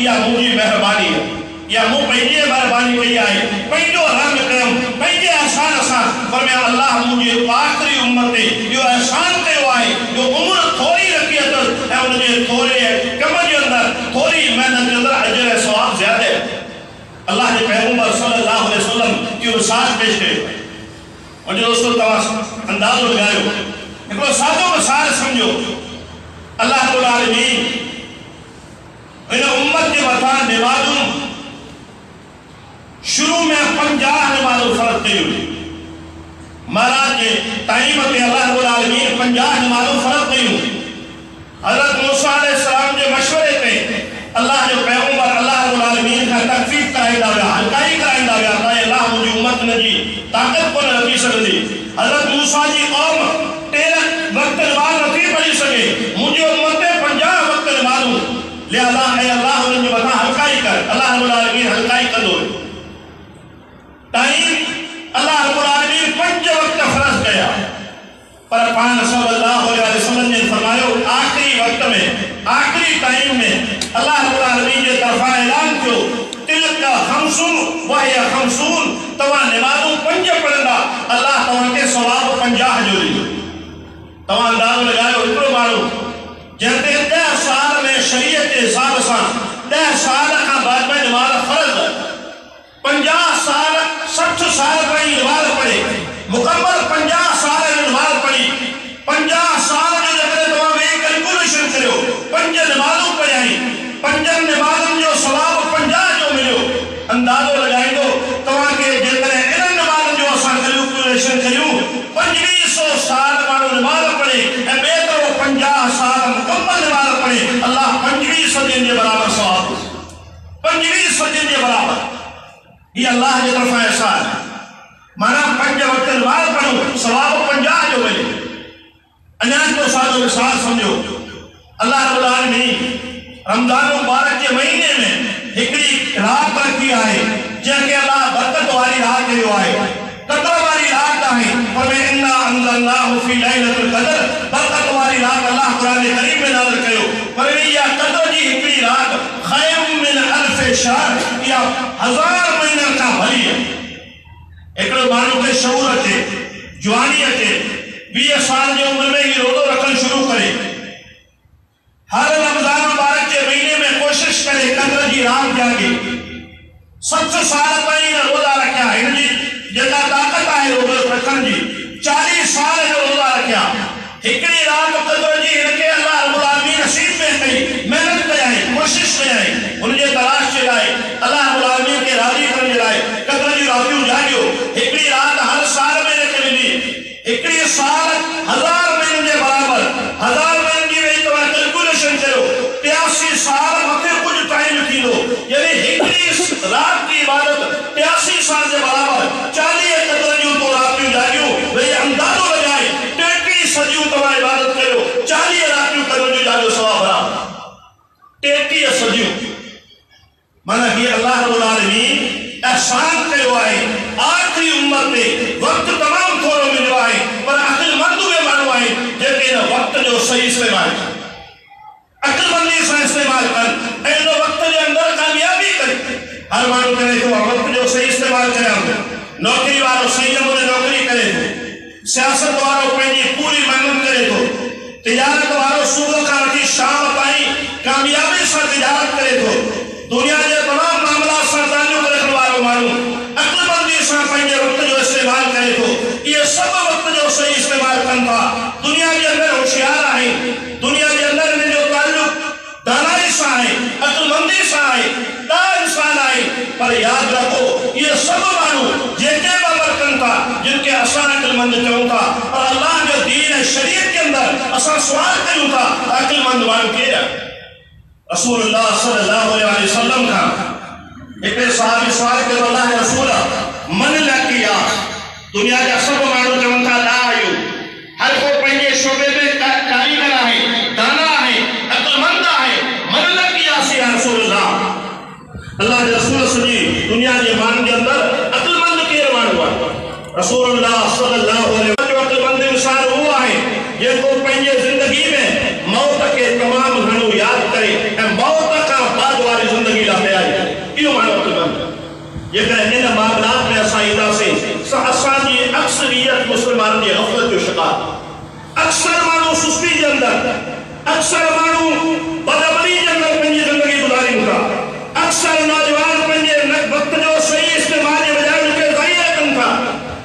या मुझी मेहरबानी है या मु पंहिंजे मेहरबानी कई आहे पंहिंजो रंग कयम पंहिंजे एहसान सां पर मैं अल्लाह मुझे आखिरी उम्मत ते यो एहसान कयो आहे जो उम्र थोड़ी रखी अथसि ऐं उनजे थोरे कम जे अंदर थोड़ी मेहनत जे अंदर अजर ऐं सवाब ज़्यादा है। अल्लाह के पैगंबर सल्लल्लाहु अलैहि वसल्लम इहो मिसाल पेश कयो। मुंहिंजे दोस्तो तव्हां अंदाज़ो लॻायो हिकिड़ो सादो मिसाल सम्झो। अल्लाह रब्बुल आलमीन इन उम्मत के मथां नमाज़ूं शुरू में 50 नमाज़ूं फ़र्ज़ कयूं। महाराज के टाइम ते अल्लाह रब्बुल आलमीन 50 नमाज़ूं फ़र्ज़ कयूं। हज़रत मूसा अलैहिस्सलाम जे मशवरे ते अल्लाह जो पैगंबर अल्लाह रब्बुल आलमीन खां तकफीफ कराईंदा विया हल्काई कराईंदा विया त अल्लाह मुंहिंजी उम्मत जी ताक़त कोन रखी सघंदी। हज़रत मूसा जी क़ौम 13 वक्त नमाज़ नथी पढ़ी सघे मुंहिंजी उम्मत 50 वक्त नमाज़ूं लिहाज़ा अल्लाह उन्हनि जे मथां हल्काई कर अल्लाह रब्बुल आलमीन हल्काई कंदो। टाइम अल्लाह रब्बुल आलमीन 5 वक्त फ़र्ज़ कया पर पान सल्लल्लाहु अलैहि वसल्लम ने फरमायो आखिरी वक्त में आखिरी टाइम में अल्लाह रब्बुल आलमीन जे तरफां ऐलान कियो तिलका खमसून वहिया खमसून तव्हां नमाज़ूं 5 पढ़ंदा अल्लाह तव्हांखे सवाब 50 जो ॾींदो। तव्हां अंदाज़ो लॻायो हिकिड़ो माण्हू जंहिंते 10 साल में शरीयत जे हिसाब सां 10 साल खां बाद में नमाज़ फ़र्ज़ 50 साल 60 साल ताईं नमाज़ पढ़े मुकम्मल 50 साल नमाज़ पढ़ी 50 साल जे जॾहिं तव्हां वेही कैलकुलेशन करियो 5 नमाज़ूं पढ़ियाई 5 नमाज़ुनि जो सवाब 50 जो मिलियो। अंदाज़ो लॻाईंदो तव्हांखे जेकॾहिं इन्हनि नमाज़ुनि जो असां कैलकुलेशन करियूं 2500 साल माण्हू नमाज़ पढ़े ऐं ॿिए तरफ़ 50 साल मुकम्मल नमाज़ पढ़े अल्लाह 25 सदियुनि जे बराबर सवाब 25 सदियुनि जे बराबर ये अल्लाह की तरफ एहसान है। माना 5 वक्त नमाज पढ़ो सवाब 50 जो मिले। अञा तो सादो मिसाल समझो। अल्लाह रब्बुल आलमीन रमज़ान मुबारक के महीने में हिकड़ी रात रखी है जंहिंखे अल्लाह बरकत वाली रात कयो आहे क़द्र वाली रात आहे पर इन्ना अंज़लनाहु फी लैलतुल क़द्र बरकत वाली रात अल्लाह कुरान करीम में नाज़िल कयो पर इहा क़द्र जी हिकड़ी रात खैरुम मिन अल्फ शहर या 1000 महीननि खां भली है। हिकिड़ो माण्हू खे शऊर अचे जवानी अचे 20 साल जी उम्र में ही रोज़ो रखणु शुरू करे हर रमज़ान मुबारक के महीने में कोशिश करे क़द्र जी रात जागे 60 साल ताईं रोज़ा रखिया हिनजी जेका ताक़त आहे रोज़ो रखण जी 40 साल जो रोज़ा रखिया हिकड़ी रात क़द्र जी हिनखे अल्लाह रब्बुल आलमीन नसीब में कई मेहनत कयाई कोशिश कयाई उनजे तलाश जे लाइ अल्लाह रब्बुल आलमीन के राज़ी करण जे लाइ क़द्र जी रातियूं जागियो हिकड़ी रात हर साल में हिनखे मिली हिकड़ी साल 1000 महीननि जे बराबर 1000 महीननि जी वेही तव्हां कैलकुलेशन कयो 83 साल मथे कुछ टाइम थींदो यानी हिकड़ी रात की इबादत 83 साल जे बराबर 40 क़द्र जूं तो रातियूं जागियो वेही अंदाज़ो लॻाए 33 सदियूं तव्हां इबादत कयो 40 रातियूं क़द्र जूं जागियो सवाब बराबर 33 सदियूं। माना कि अल्लाह रब्बुल आलमीन एहसान कयो आहे आखिरी उम्मत ते वक्त तमाम थोड़ो मिलियो आहे पर अक़लमंद उहे माण्हू आहिनि जेके इन वक्त जो सही इस्तेमाल कनि अक़लमंदी सां इस्तेमाल कनि ऐं इन वक्त जे अंदर कामयाबी कनि। हर माण्हू करे थो वक्त जो सही इस्तेमाल कयां थो नौकरी वारो सही नमूने नौकरी करे थो सियासत वारो पंहिंजी पूरी मेहनत करे थो तिजारत वारो सुबुह खां वठी शाम ताईं कामयाबी सां तिजारत करे थो दुनिया जे तमाम मामला सां ताल्लुक़ रखण वारो माण्हू अक़लमंदी सां पंहिंजे वक्त जो इस्तेमाल करे थो इहे सभु वक्त जो सही इस्तेमाल कनि था दुनिया जे अंदर होशियार आहिनि दुनिया जे अंदर हिन जो ताल्लुक़ दानाई सां आहे अक़लमंदी सां आहे का इंसान आहे पर यादि रखो इहे सभु माण्हू जेके बि अमल कनि था जिनखे असां अक़लमंद चऊं था पर अल्लाह जो दीन ऐं शरीयत के अंदर असां सुवाल कयूं था अक़लमंद माण्हू केरु आहे। रसूलुल्लाह सल्लल्लाहु अलैहि वसल्लम का हिकिड़े सहाबी सवाल कयो अल्लाह रसूल मन लकिया दुनिया जा सभु माण्हू चवनि था ला आहियूं हर को पंहिंजे शोबे में कारीगर आहे दाना आहे अक़लमंद आहे मन लकियासीं या रसूलुल्लाह अल्लाह जे रसूल सॼी दुनिया जे माण्हुनि जे अंदर अक़लमंद केरु माण्हू आहे। रसूलुल्लाह सल्लल्लाहु अलैहि वसल्लम अक़लमंद इंसान उहो आहे जेको पंहिंजे ज़िंदगी में मौत के तमाम घणो यादि करे ऐं मौत खां बाद वारी ज़िंदगी मुसलमान के गफलत जो शिकार। अक्सर मानू सुस्ती के अंदर, अक्सर मानू बदअमली के अंदर पंहिंजी जिंदगी गुजारिन था। अक्सर नौजवान पंहिंजे वक्त जो सही इस्तेमाल के बजाय उनके ज़ाया कन था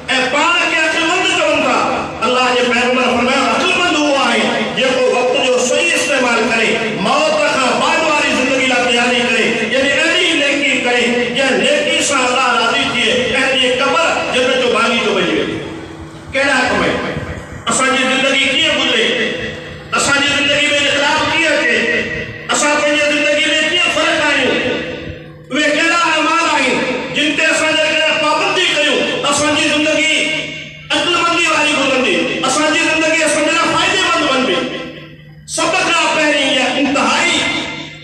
ऐं पाण खे अक़लमंद चवन था। अल्लाह जे पैगंबर फरमाया अक़लमंद हुआ है जेको वक्त जो सही इस्तेमाल करे, मौत खां बाद वारी जिंदगी ला तैयारी करे, यानी अहिड़ी नेकी करे जंहिं नेकी सां अल्लाह राज़ी थिए, अहिड़ी क़ब्र जन्नत जो बाग़ी जो बणी वञे। कहिड़ा कम असांजी जिंदगी कीअं गुज़रे, असांजी जिंदगी में इख़्तिलाफ़ कीअं अचे, असां पंहिंजी जिंदगी में कीअं फ़र्क़ आहियूं, उहे कहिड़ा अमाल आहिनि जिन ते असां जेकॾहिं पाबंदी कयूं असांजी जिंदगी अक़लमंदी वारी गुज़रंदी, असांजी जिंदगी असांजे लाइ फ़ाइदेमंद बनंदी। सभ खां पहिरीं इहा इंतिहाई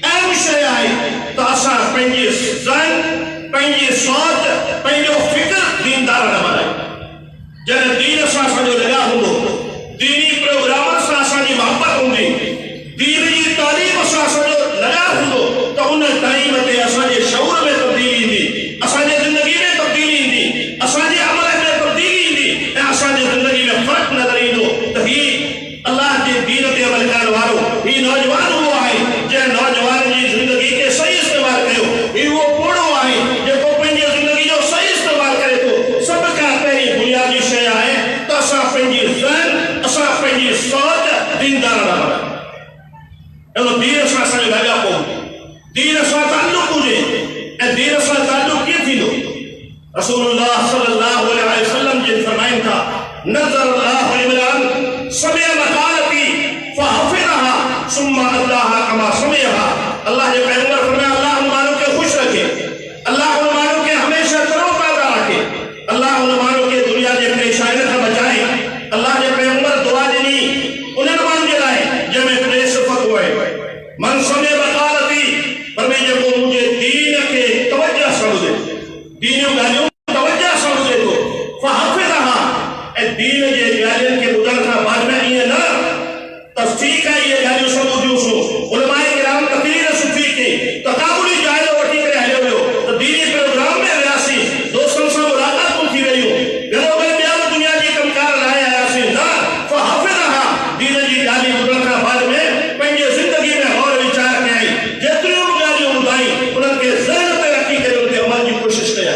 अहम शइ आहे त असां पंहिंजी ज़हन, पंहिंजी सोच, पंहिंजो फ़िक्र दीनदार न बणायूं। जॾहिं दीन सां असांजो लगाव हूंदो, दीनी प्रोग्रामनि सां असांजी मोहबत हूंदी, दीन जी तालीम सां असांजो लगाव हूंदो त उन टाइम ते असांजे शऊर में तब्दीली ईंदी, असांजे ज़िंदगी में तब्दीली ईंदी, असांजे अमल में तब्दीली ईंदी ऐं असांजी ज़िंदगी में फ़र्क़ु नज़र ईंदो त ही अल्लाह जे दीन ते अमल करण वारो ही नौजवान उहो आहे जंहिं नौजवान जी ज़िंदगी खे सही इस्तेमाल कयो। ही उहो पोड़ो आहे जेको पंहिंजी ज़िंदगी जो सही इस्तेमाल करे थो। सभ खां पहिरीं बुनियादी शइ आहे त असां पंहिंजी ज़हन, असां पंहिंजी सोच दीनदार बणायूं। अहिड़ो दीन सां असांजो लाॻापो हुजे, दीन सां ताल्लुक़ हुजे ऐं दीन सां ताल्लुक़ कीअं थींदो? रसूलुल्लाह सल्लल्लाहु अलैहि वसल्लम जिन फरमाइनि था नज़रल्लाहु इमरान समिअ मक़ालती फहफ़िज़हा सुम्मा अद्दाहा कमा समिअहा। अल्लाह जे पैगंबर फरमाया अल्लाह उन माण्हू खे ख़ुशि रखे, अल्लाह उन माण्हू खे हमेशा तरोताज़ा रखे, अल्लाह उन माण्हू खे दुनिया जे परेशानियुनि खां बचाए। अल्लाह जे पैगंबर दुआ ॾिनी उन्हनि माण्हुनि जे लाइ जंहिंमें टे सिफ़तूं आहिनि। मन समिअ मक़ालती फरमाए जेको मुंहिंजे दीन खे तवज्जो सां ॿुधे, दीनियूं ॻाल्हियूं तवज्जो सां ॿुधे थो, फहफ़िज़हा ऐं दीन जे ॻाल्हियुनि खे ॿुधण खां बाद में ईअं न त ठीकु आहे इहे ॻाल्हियूं सभु ॿुधियूंसीं, उलमाए किराम तक़रीर सुठी कई, तक़ाबुली जाइज़ो वठी करे हलियो वियो त दीनी प्रोग्राम में वियासीं, दोस्तनि सां मुलाक़ातूं थी वयूं, घणो करे ॿिया बि दुनिया जी कमकार लाइ आयासीं, न फहफ़िज़हा दीन जी ॻाल्हि ॿुधण खां बाद में पंहिंजे ज़िंदगी में गौर वीचार कयई, जेतिरियूं बि ॻाल्हियूं ॿुधाई उन्हनि खे ज़हन ते रखी करे उन ते अमल जी कोशिशि कया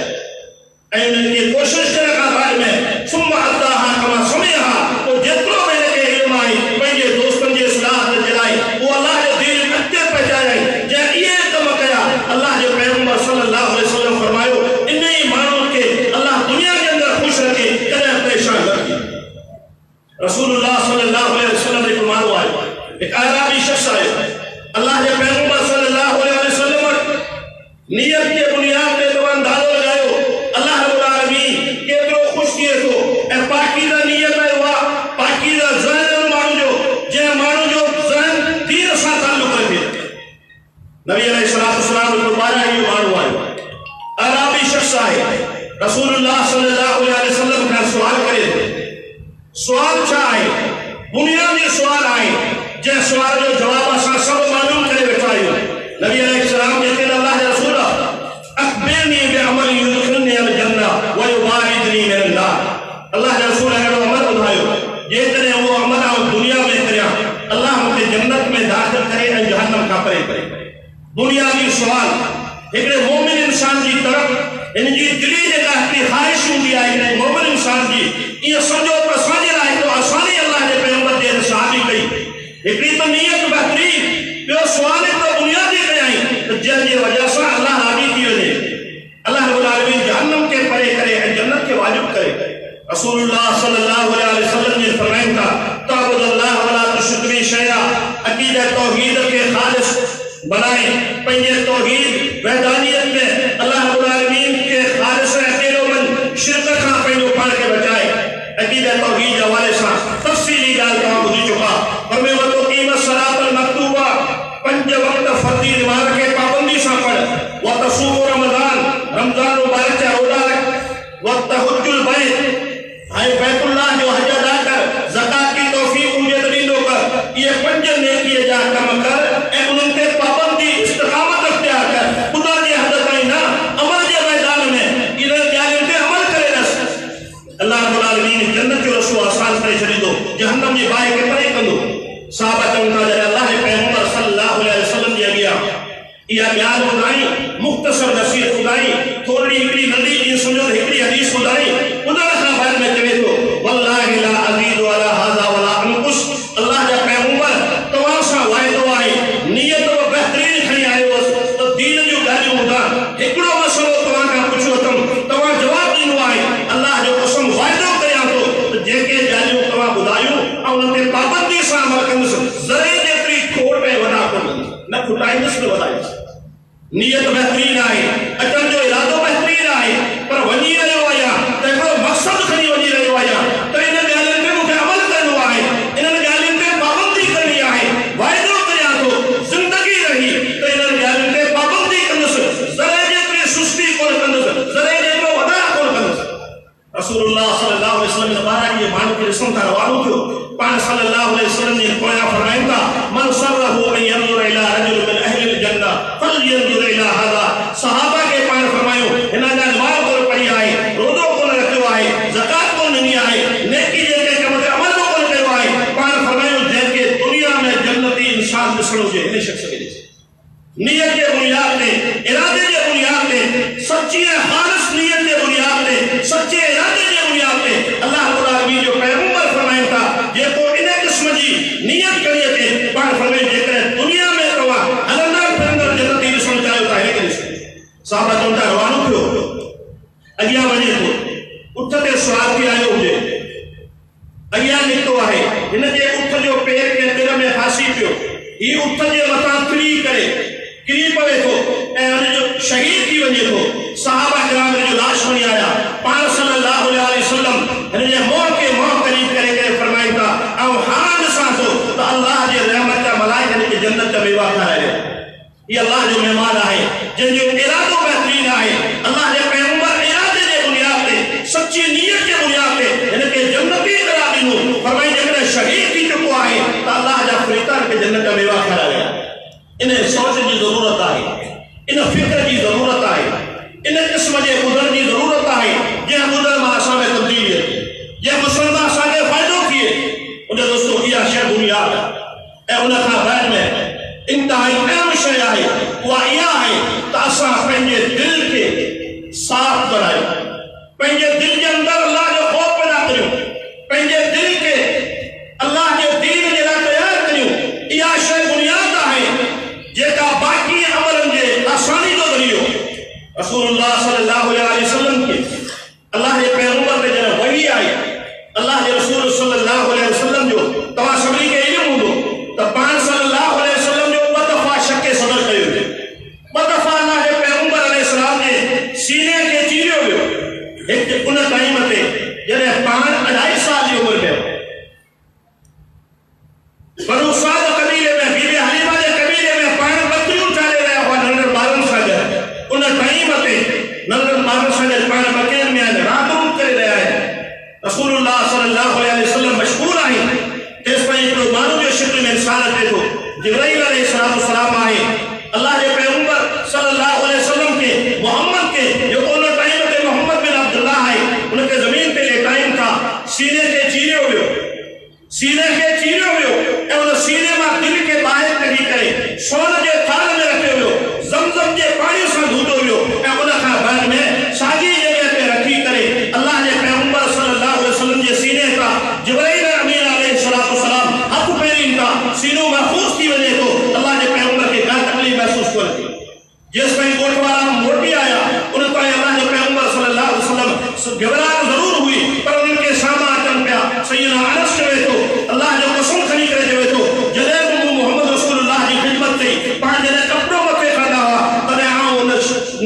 ऐं उन्हनि खे कोशिशि करण खां बाद में सुम्मा अद्दाहा कमा समिअहा, पोइ जेतिरो बि हिन खे इल्मु आहे पंहिंजे दोस्तनि जे इस्लाह जे लाइ उहो अल्लाह जे दीन अॻिते पहुचायई। जंहिं इहे कम कया अल्लाह जे पैगंबर सल्लल्लाहु अलैहि वसल्लम फरमायो इन ई माण्हुनि खे अल्लाह दुनिया के अंदर ख़ुशि रखे, कॾहिं परेशान न करे। रसूलुल्लाह सल्लल्लाहु अलैहि वसल्लम हिकु माण्हू आयो, हिकु अरबी शख़्स आयो, अल्लाह जे पैगंबर सल्लल्लाहु अलैहि वसल्लम नियत के बुनियाद ते तव्हां अंदाज़ो लगायो अल्लाह रब्बुल आलमीन केतिरो ख़ुशि थिए थो ऐं पाकीज़ा नियत आयो आहे, पाकीज़ा ज़हन माण्हू जो, जंहिं माण्हू जो ज़हन दीन सां ताल्लुक़ रखे। नबी अलैहिस्सलातु वस्सलाम जो ॿारहं इहो माण्हू आयो, अरबी शख़्स आहे, रसूलुल्लाह सल्लल्लाहु अलैहि वसल्लम खां सुवाल करे थो। सुवाल छा आहे? बुनियादी सुवाल आहे जंहिं सुवाल जो जवाब असां सभु मालूम करे वेठा आहियूं। नबी अलैहिस्सलाम चवनि अल्लाह जे रसूल अख़बिरनी बिअमल युदखिलनी अल जन्नह व युबाइदनी मिनन नार। अल्लाह जे रसूल अहिड़ो अमल ॿुधायो जेकॾहिं उहो अमल आउं दुनिया में करियां अल्लाह मूंखे जन्नत में दाख़िल करे ऐं जहन्नम खां परे करे। बुनियादी सुवाल हिकिड़े मोमिन इंसान जी तरफ़ इन जी दिली जेका हिकिड़ी ख़्वाहिश हूंदी आहे हिकिड़े मोमिन इंसान जी, इहो सम्झो त असांजे लाइ हिकिड़ो आसानी अल्लाह जे पैगंबर जे सहाबी कई। हिकिड़ी त नियत बहितरीन, ॿियो सुवाल हिकिड़ो बुनियादी कयई त जंहिंजी वजह सां अल्लाह राज़ी थी वञे, अल्लाह रब्बुल आलमीन जहन्नम खे परे करे ऐं जन्नत खे वाजिब करे। रसूलुल्लाह सल्लल्लाहु अलैहि वसल्लम जी फरमाइनि था तअबुदुल्लाह वला तुश्रिक बिही शैआ, अक़ीदा तौहीद के खालिस बनाए, पंहिंजे तौहीद वहदानियत में अल्लाह रब्बुल आलमीन के खालिस अकेलोपन शिरक खां पंहिंजो पाण खे बचाए। अक़ीदा तौहीद जे हवाले सां तफ़सीली ॻाल्हि तव्हां ॿुधी चुका, फरमायो वतो क़ीमत सलातल मक्तूबा, 5 वक़्त फर्ज़ी नमाज़ खे पाबंदी सां पढ़, व तसूम रमज़ान, रमज़ान मुबारक जा रोज़ा रख, व तहज्जुल बैत, हाय बैतुल्लाह जो हज अदा कर, ज़कात की तौफ़ीक़ मुझे ॾींदो कर। इहे 5 नेकीअ जा कम कर ऐं उन्हनि ते पाबंदी इस्तिक़ामत अख़्तियार कर। ख़ुदा जे हद ताईं न, अमल जे मैदान में इन्हनि ॻाल्हियुनि ते अमल करे रस। अल्लाह रब्बुल आलमीन जन्नत जो रसो ॻाल्हियुनि खां जॾहिं अल्लाह जे पैगंबर सल्लल्लाहु अलैहि वसल्लम जी अॻियां इहा ॻाल्हि ॿुधाई, मुख़्तसर नसीहत ॿुधाई, थोरी हिकिड़ी नंढी जीअं सम्झो त हिकिड़ी हदीस ॿुधाई, ॿुधण खां बाद में चवे थो वल्लाहि ला अज़ीदु अला हाज़ा वला अनकुस, अल्लाह जा पैगंबर तव्हां सां वाइदो आहे, नियत बहितरीन खणी आयो हुअसि त दीन जूं ॻाल्हियूं ॿुधां, हिकिड़ो मसइलो तव्हां खां पुछियो अथमि, तव्हां जवाबु ॾिनो आहे, अल्लाह जो कसम वाइदो कयां थो त जेके ॻाल्हियूं तव्हां ॿुधायूं ऐं उन ते पाबंदी सां अमल कंदुसि, ज़रे जेतिरी खोट ऐं वॾा कोन न खुटाईंदुसि न वधाईंदुसि। नियत बहितरीन आहे, अचण जो इरादो बहितरीन आहे, पर वञी रहियो आहियां त हिकिड़ो मक़सदु खणी वञी रहियो आहियां त इन ॻाल्हियुनि ते मूंखे अमल करिणो आहे, इन्हनि ॻाल्हियुनि ते पाबंदी करणी आहे, वाइदो कयां थो ज़िंदगी रही त इन्हनि ॻाल्हियुनि ते पाबंदी कंदुसि, ज़रे जेतिरी सुस्ती कोन कंदुसि, ज़रे जेतिरो वॾा कोन कंदुसि। रसूलुल्लाह सल्लल्लाहु अलैहि वसल्लम जे बारे में माण्हू खे ॾिसण था रवानो थियो, पाण सल्लल्लाहु अलैहि वसल्लम जे पोयां फरमाइनि था मन सरहु अन यंज़ुर इला रजुल मिन अहलिल जन्नह फलयंज़ुर इला हाज़ा। सहाबा के पाण फरमायो हिन जा नमाज़ कोन पढ़ी आहे, रोज़ो कोन रखियो आहे, ज़कात कोन ॾिनी आहे, नेकी जे कम ते अमल कोन कयो आहे, पाण फरमायो जंहिंखे दुनिया में जन्नती इंसान ॾिसणो हुजे हिन शख़्स खे ॾिसे। नियत जे बुनियाद ते, इरादे जे बुनियाद ते, सच्ची ऐं ख़ालिस नियत जे बुनियाद ते, सच्चे इरादे जे बुनियाद ते अल्लाह रब्बुल आलमीन जो पैगंबर फरमाइनि था जेको इन क़िस्म जी नियत करी अचे, पाण फरमायो जेकॾहिं दुनिया में तव्हां हलंदड़ फिरंदड़ जन्नती ॾिसणु चाहियो था हिन खे ॾिसो। साहबा चवनि था रवानो थियो, अॻियां वञे थो, उठ ते सुवार थी आयो हुजे, अॻियां निकितो आहे, हिन जे उठ जो पेर के तिर में फासी पियो, ही उठ जे मथां किरी पवे थो ऐं हुन जो शहीद थी वञे थो। सहाबा किराम हिन जो लाश खणी आया, पाण सल्लल्लाहु अलैहि वसल्लम हिन जे मुंहं खे मुंहं करीब करे फरमाइनि था ऐं हाणे ॾिसां थो त अल्लाह जे रहमत जा मलाइकनि खे जन्नत जा मेवा खाराए। हीअ अल्लाह जो महिमान आहे जंहिंजो इरादो बहितरीन आहे। अल्लाह जे पैगंबर इरादे जे बुनियाद ते, सच्ची नियत जे बुनियाद ते हिन खे जन्नती करार ॾिनो, फरमाई जेकॾहिं शहीद थी चुको आहे त अल्लाह जा फ़रिश्ता खे जन्नत जा मेवा खाराए। इन सोच जी ज़रूरत आहे, इन फिक्र जी ज़रूरत आहे, इन क़िस्म जे ॿुधण जी ज़रूरत आहे जंहिं ॿुधण मां असां में तब्दीली अचे, जंहिं ॿुधण मां असांखे फ़ाइदो थिए। उन दोस्तो इहा शइ बुनियाद ऐं उन खां बाद में इंतहाई अहम शइ आहे, उहा इहा आहे त असां पंहिंजे दिलि खे साफ़ बनायूं, पंहिंजे दिलि जे अंदरि अल्लाह जो ख़ौफ़ पैदा करियूं, पंहिंजे दिलि खे अल्लाह जे दीन जे लाइ तयारु करियूं। इहा शइ बुनियाद आहे जेका बाक़ी अमलनि जे आसानी जो ज़रियो। रसूलुल्लाह सल्लल्लाहु अलैहि वसल्लम के अल्लाह जे पैगंबर ते जॾहिं वही आई, अल्लाह जे रसूल सल्लल्लाहु अलैहि वसल्लम जो तव्हां सभिनी खे इल्मु हूंदो त पाण सल्लल्लाहु अलैहि वसल्लम जो ॿ दफ़ा शक सदर कयो वियो, ॿ दफ़ा अल्लाह जे पैगंबर अलैहिस्सलाम जे सीने खे चीरियो वियो। हिकु उन टाइम ते जॾहिं पाण 2.5 साल जी उमिरि में बनु साद कबीले में, बीबी हलीमा जे कबीले में पाण बकरियूं चाले रहिया हुआ नंढनि ॿारनि सां गॾु। उन टाइम ते नंढनि ॿारनि सां गॾु पाण बकरियुनि में आहिनि, रांदूं करे रहिया आहिनि। रसूलुल्लाह सल्लल्लाहु अलैहि वसल्लम मशहूर आहिनि, तेसिताईं हिकिड़ो माण्हू जो शिकिल में इंसान अचे थो, जिब्राईल अलैहिस्सलाम आहे। अल्लाह जे पैगंबर सल्लल्लाहु अलैहि वसल्लम के मोहम्मद के जेको उन टाइम ते मोहम्मद बिन अब्दुल्लाह आहे, उनखे ज़मीन ते लेटाइनि था, सीने खे चीरियो वियो, सीने खे चीरियो वियो ऐं उन सीने मां दिलि खे ॿाहिरि कढी करे सोन जे थाल में रखियो वियो, ज़मज़म जे पाणी सां धोतो वियो ऐं उन खां बाद में साॻी जॻह ते रखी करे अल्लाह जे पैगंबर सल्लल्लाहु अलैहि वसल्लम जे सीने तां जिब्राईल अमीन अलैहिस्सलाम हथ फेरीनि था, सीनो महफ़ूज़ थी वञे थो। अल्लाह जे पैगंबर खे का तकलीफ़ महसूस कोन थी। जेसिताईं ॻोठ वारा मोटी आया उन ताईं अल्लाह जे पैगंबर सल्लल्लाहु अलैहि वसल्लम घबराहट ज़रूर हुई, पर उन्हनि खे सामा अचनि पिया। सैयदना अनस चवे थो, अल्लाह जो कसम खणी करे चवे थो, जॾहिं बि मोहम्मद रसूलुल्लाह जी ख़िदमत कई, पाण जॾहिं कपिड़ो मथे कंदा हुआ तॾहिं आउं उन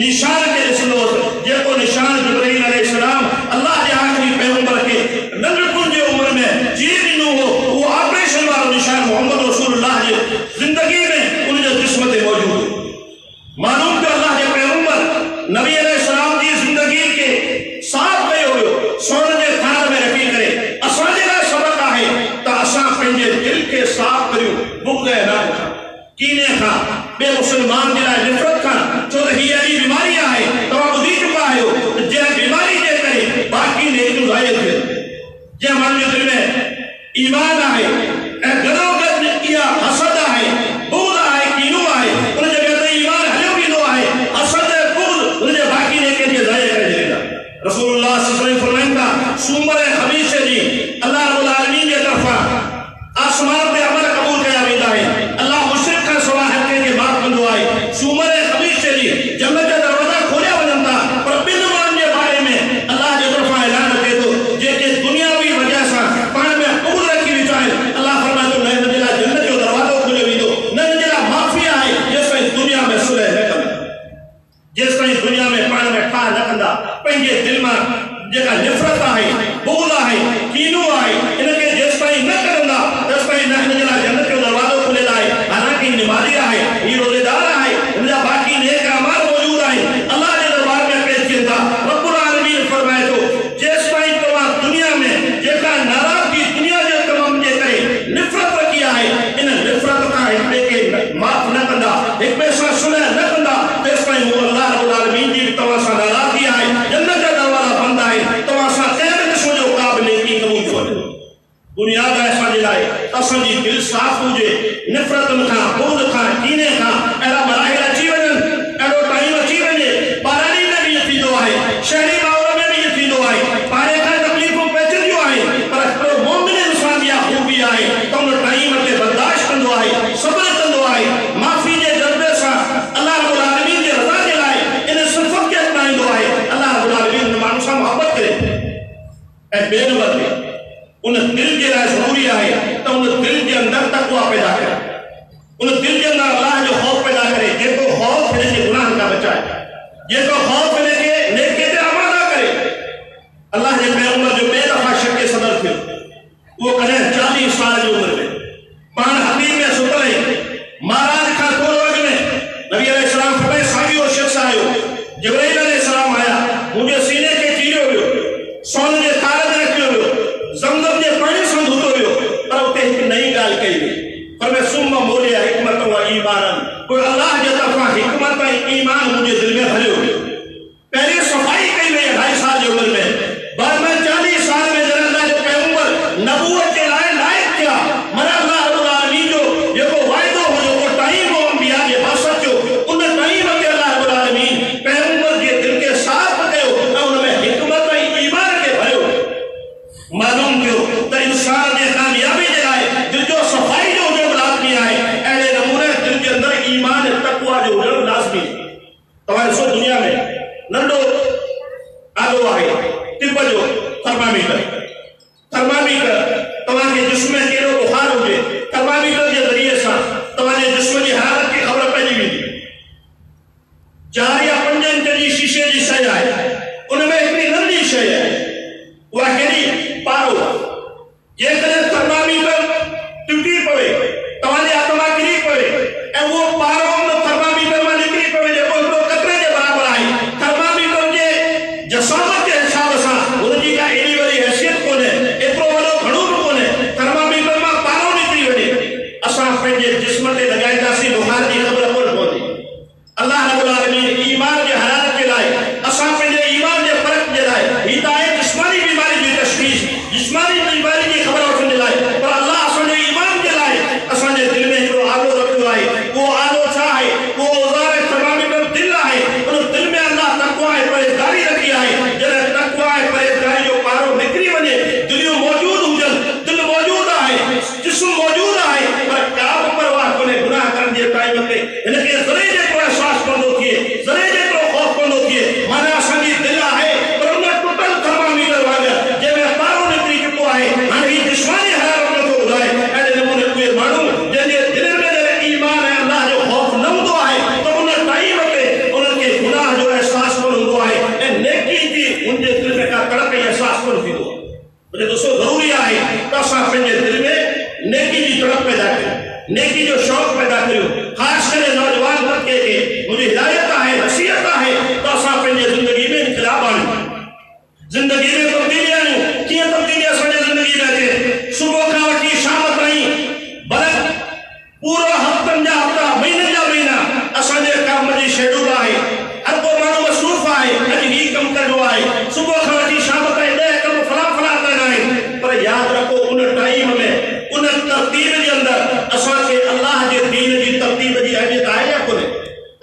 निशान खे ॾिसंदो हुउसि, जेको निशान जिब्राईल अलैहिस्सलाम अल्लाह जे आख़िरी पैगंबर खे नंढपण जी उमिरि में चीर ॾिनो हो, उहो ऑपरेशन वारो निशान मोहम्मद रसूलुल्लाह जी ज़िंदगी में उन जे जिस्म ते मौजूदु हो। मालूम थियो अल्लाह जे पैगंबर नबी अलैहिस्सलाम जी ज़िंदगी खे साफ़ कयो हुयो, सोन जे थाल में रखी करे। असांजे लाइ सबक़ आहे त असां पंहिंजे दिलि खे साफ़ करियूं, बुग़्ज़ ऐं नाज़ खां, कीने खां, ॿिए मुस्लमान जे लाइ निफ़रत खां, छो त हीअ अहिड़ी बीमारी आहे, तव्हां ॿुधी चुका आहियो, जंहिं बीमारी जे करे बाक़ी नेकियूं ज़ाइल थियनि। जंहिं माण्हू जे दिलि में ईमान आहे ऐं गॾो गॾु इहा असांजी दिल साफ़ हुजे, नफ़रतुनि खां, बुग़्ज़ खां, कीने खां अहिड़ा मराहिल अची वञनि, अहिड़ो टाइम अची वञे। बारानी में बि इहो थींदो आहे, शहरी माहौल में बि इहो थींदो आहे, पाणे खां तकलीफ़ूं पइजंदियूं आहिनि, पर हिकिड़ो मोमिन इंसान जी ख़ूबी आहे त उन टाइम खे बर्दाश्त कंदो आहे, सब्र कंदो आहे, माफ़ी जे जज़्बे सां अल्लाह रब्बुल आलमीन जे रज़ा जे लाइ इन सिफ़त खे अपनाईंदो आहे। अल्लाह रब्बुल आलमीन उन माण्हू सां मोहबत करे ऐं ॿिए नंबर ते उन दिल जे लाइ ज़रूरी आहे त उन दिल जे अंदरि तक़वा पैदा करे, उन दिल जे अंदरि अल्लाह जो ख़ौफ़ पैदा करे, जेको ख़ौफ़ हिन खे गुनाह खां बचाए, जेको ख़ौफ़ हिन खे नेकी ते आमादा करे। अल्लाह जे पैगंबर जो ॿिए दफ़ा शक सदर थियो, उहो कॾहिं 40 साल जी उमिरि में पाण हबीब में सुतल हुई, महाराज खां थोरो अॻु में नबी अलैहिस्सलाम फरमाए साॻियो शख़्स आयो, जिब्राईल अलैहिस्सलाम आया, मुंहिंजे सीने खे चीरियो वियो, सोन जे थाल में रखियो वियो, ज़मज़म जे पाणी सां धोतो वियो, पर उते हिकु नई ॻाल्हि कई वई, फरमाए सुम्मा मोलिया हिकमत व ईमान, कोई अल्लाह जे तरफ़ां हिकमत ऐं ईमान मुंहिंजे दिलि में भरियो वियो। पहिरीं सफ़ाई कई वई 2.5 साल जी उमिरि में, बाद में 40 साल में जॾहिं अल्लाह जो पैगंबर नबूवत जे लाइ लाइक़ थिया, माना अल्लाह रब्बुल आलमीन जो जेको वाइदो हो, जेको टाइम हो अंबिया जे बसत जो, उन टाइम ते अल्लाह रब्बुल आलमीन पैगंबर जे दिल खे साफ़ कयो ऐं उन में हिकमत ऐं ईमान खे भरियो। मालूम थियो त इंसान जे कामयाबी जे लाइ दिल जो सफ़ाई जो हुजणु लाज़मी आहे, अहिड़े नमूने दिल जे अंदरि ईमान ऐं तक़वा जो हुजणु लाज़मी आहे। तव्हां ॾिसो दुनिया में नंढो आलो आहे तिब जो थर्मामीटर, तव्हांखे जिस्म में कहिड़ो बुखार हुजे, थर्मामीटर जे ज़रिए सां तव्हांजे जिस्म जी हरारत की ख़बर पइजी वेंदी। 4 या 5 इंच जी शीशे जी शइ आहे, उन में हिकिड़ी नंढी शइ आहे, उहा कहिड़ी पारो। जेकॾहिं थर्मामीटर टुटी पवे, तव्हांजे हथ मां किरी पवे ऐं उहो पारो उन थर्मामीटर मां निकिरी पवे जेको हिकिड़ो कतरे जे बराबरि आहे, थर्मामीटर जे जसामत जे हिसाब सां हुनजी का एॾी वॾी हैसियत कोन्हे, एतिरो वॾो घणो बि कोन्हे, थर्मामीटर मां पारो निकिरी वञे, असां पंहिंजे जिस्म ते लॻाईंदासीं, बुखार जी ख़बर कोन पवंदी। अल्लाह रब्बुल आलमीन ईमान जे हरारत जे लाइ, असां पंहिंजे ईमान जे फ़र्क़ जे लाइ, हिदायत जिस्मानी बीमारी जी तशख़ीस, जिस्मानी बीमारी जी ख़बर वठण जे लाइ, पर अल्लाह असांजे ईमान जे लाइ असांजे दिल में हिकिड़ो आलो रखियो आहे। उहो आलो छा आहे? उहो औज़ार थर्मामीटर दिल आहे। उन दिल में अल्लाह तक़वा ऐं परहेज़गारी रखी आहे। जॾहिं तक़वा ऐं परहेज़गारी जो पारो निकिरी वञे, दिलियूं मौजूद हुजनि, दिलि मौजूद आहे, जिस्म मौजूद आहे, पर का बि परवाह कोन्हे गुनाह करण जे टाइम ते हिनखे ज़रे जेतिरो एहसास पवंदो थिए, ज़रे जेतिरो ख़ौफ़ पवंदो थिए, माना असांजी दिलि आहे पर उन टुटल थर्मामीटर वांगुरु जंहिंमें पारो निकिरी चुको आहे, हाणे ही जिस्मानी हरारत नथो ॿुधाए। अहिड़े नमूने उहे माण्हू जंहिंजे दिलि में जॾहिं ईमान ऐं अल्लाह जो ख़ौफ़ न हूंदो आहे त उन टाइम ते उन्हनि खे गुनाह जो एहसास कोन हूंदो आहे ऐं नेकी जी उनजे दिलि में का तड़प ऐं एहसास कोन थींदो आहे। मुंहिंजे दोस्तो, ज़रूरी आहे त असां पंहिंजे दिलि में नेकी जी तड़प पैदा करियूं, नेकी जो शौक़ पैदा करियूं। ख़ासि करे नौजवान तबके खे मुंहिंजी हिदायत आहे, नसीहत आहे त असां पंहिंजे ज़िंदगी में इनक़लाब आणियूं, ज़िंदगी में तब्दीली आणियूं। कीअं तब्दीली असांजे ज़िंदगी में अचे? सुबुह खां वठी शाम ताईं, भले पूरो हफ़्तनि जा हफ़्ता, महीननि जा महीना असांजे कम जी शेड्यूल आहे। हर को माण्हू मसरूफ़ आहे, अॼु ही कमु करिणो आहे, सुबुह खां वठी शाम ताईं 10 कम फलां करणा आहिनि। पर यादि रखो, उन टाइम में, उन तरतीब जे अंदरि असांखे अल्लाह जे दीन जी तरतीब जी अहमियत आहे या कोन्हे?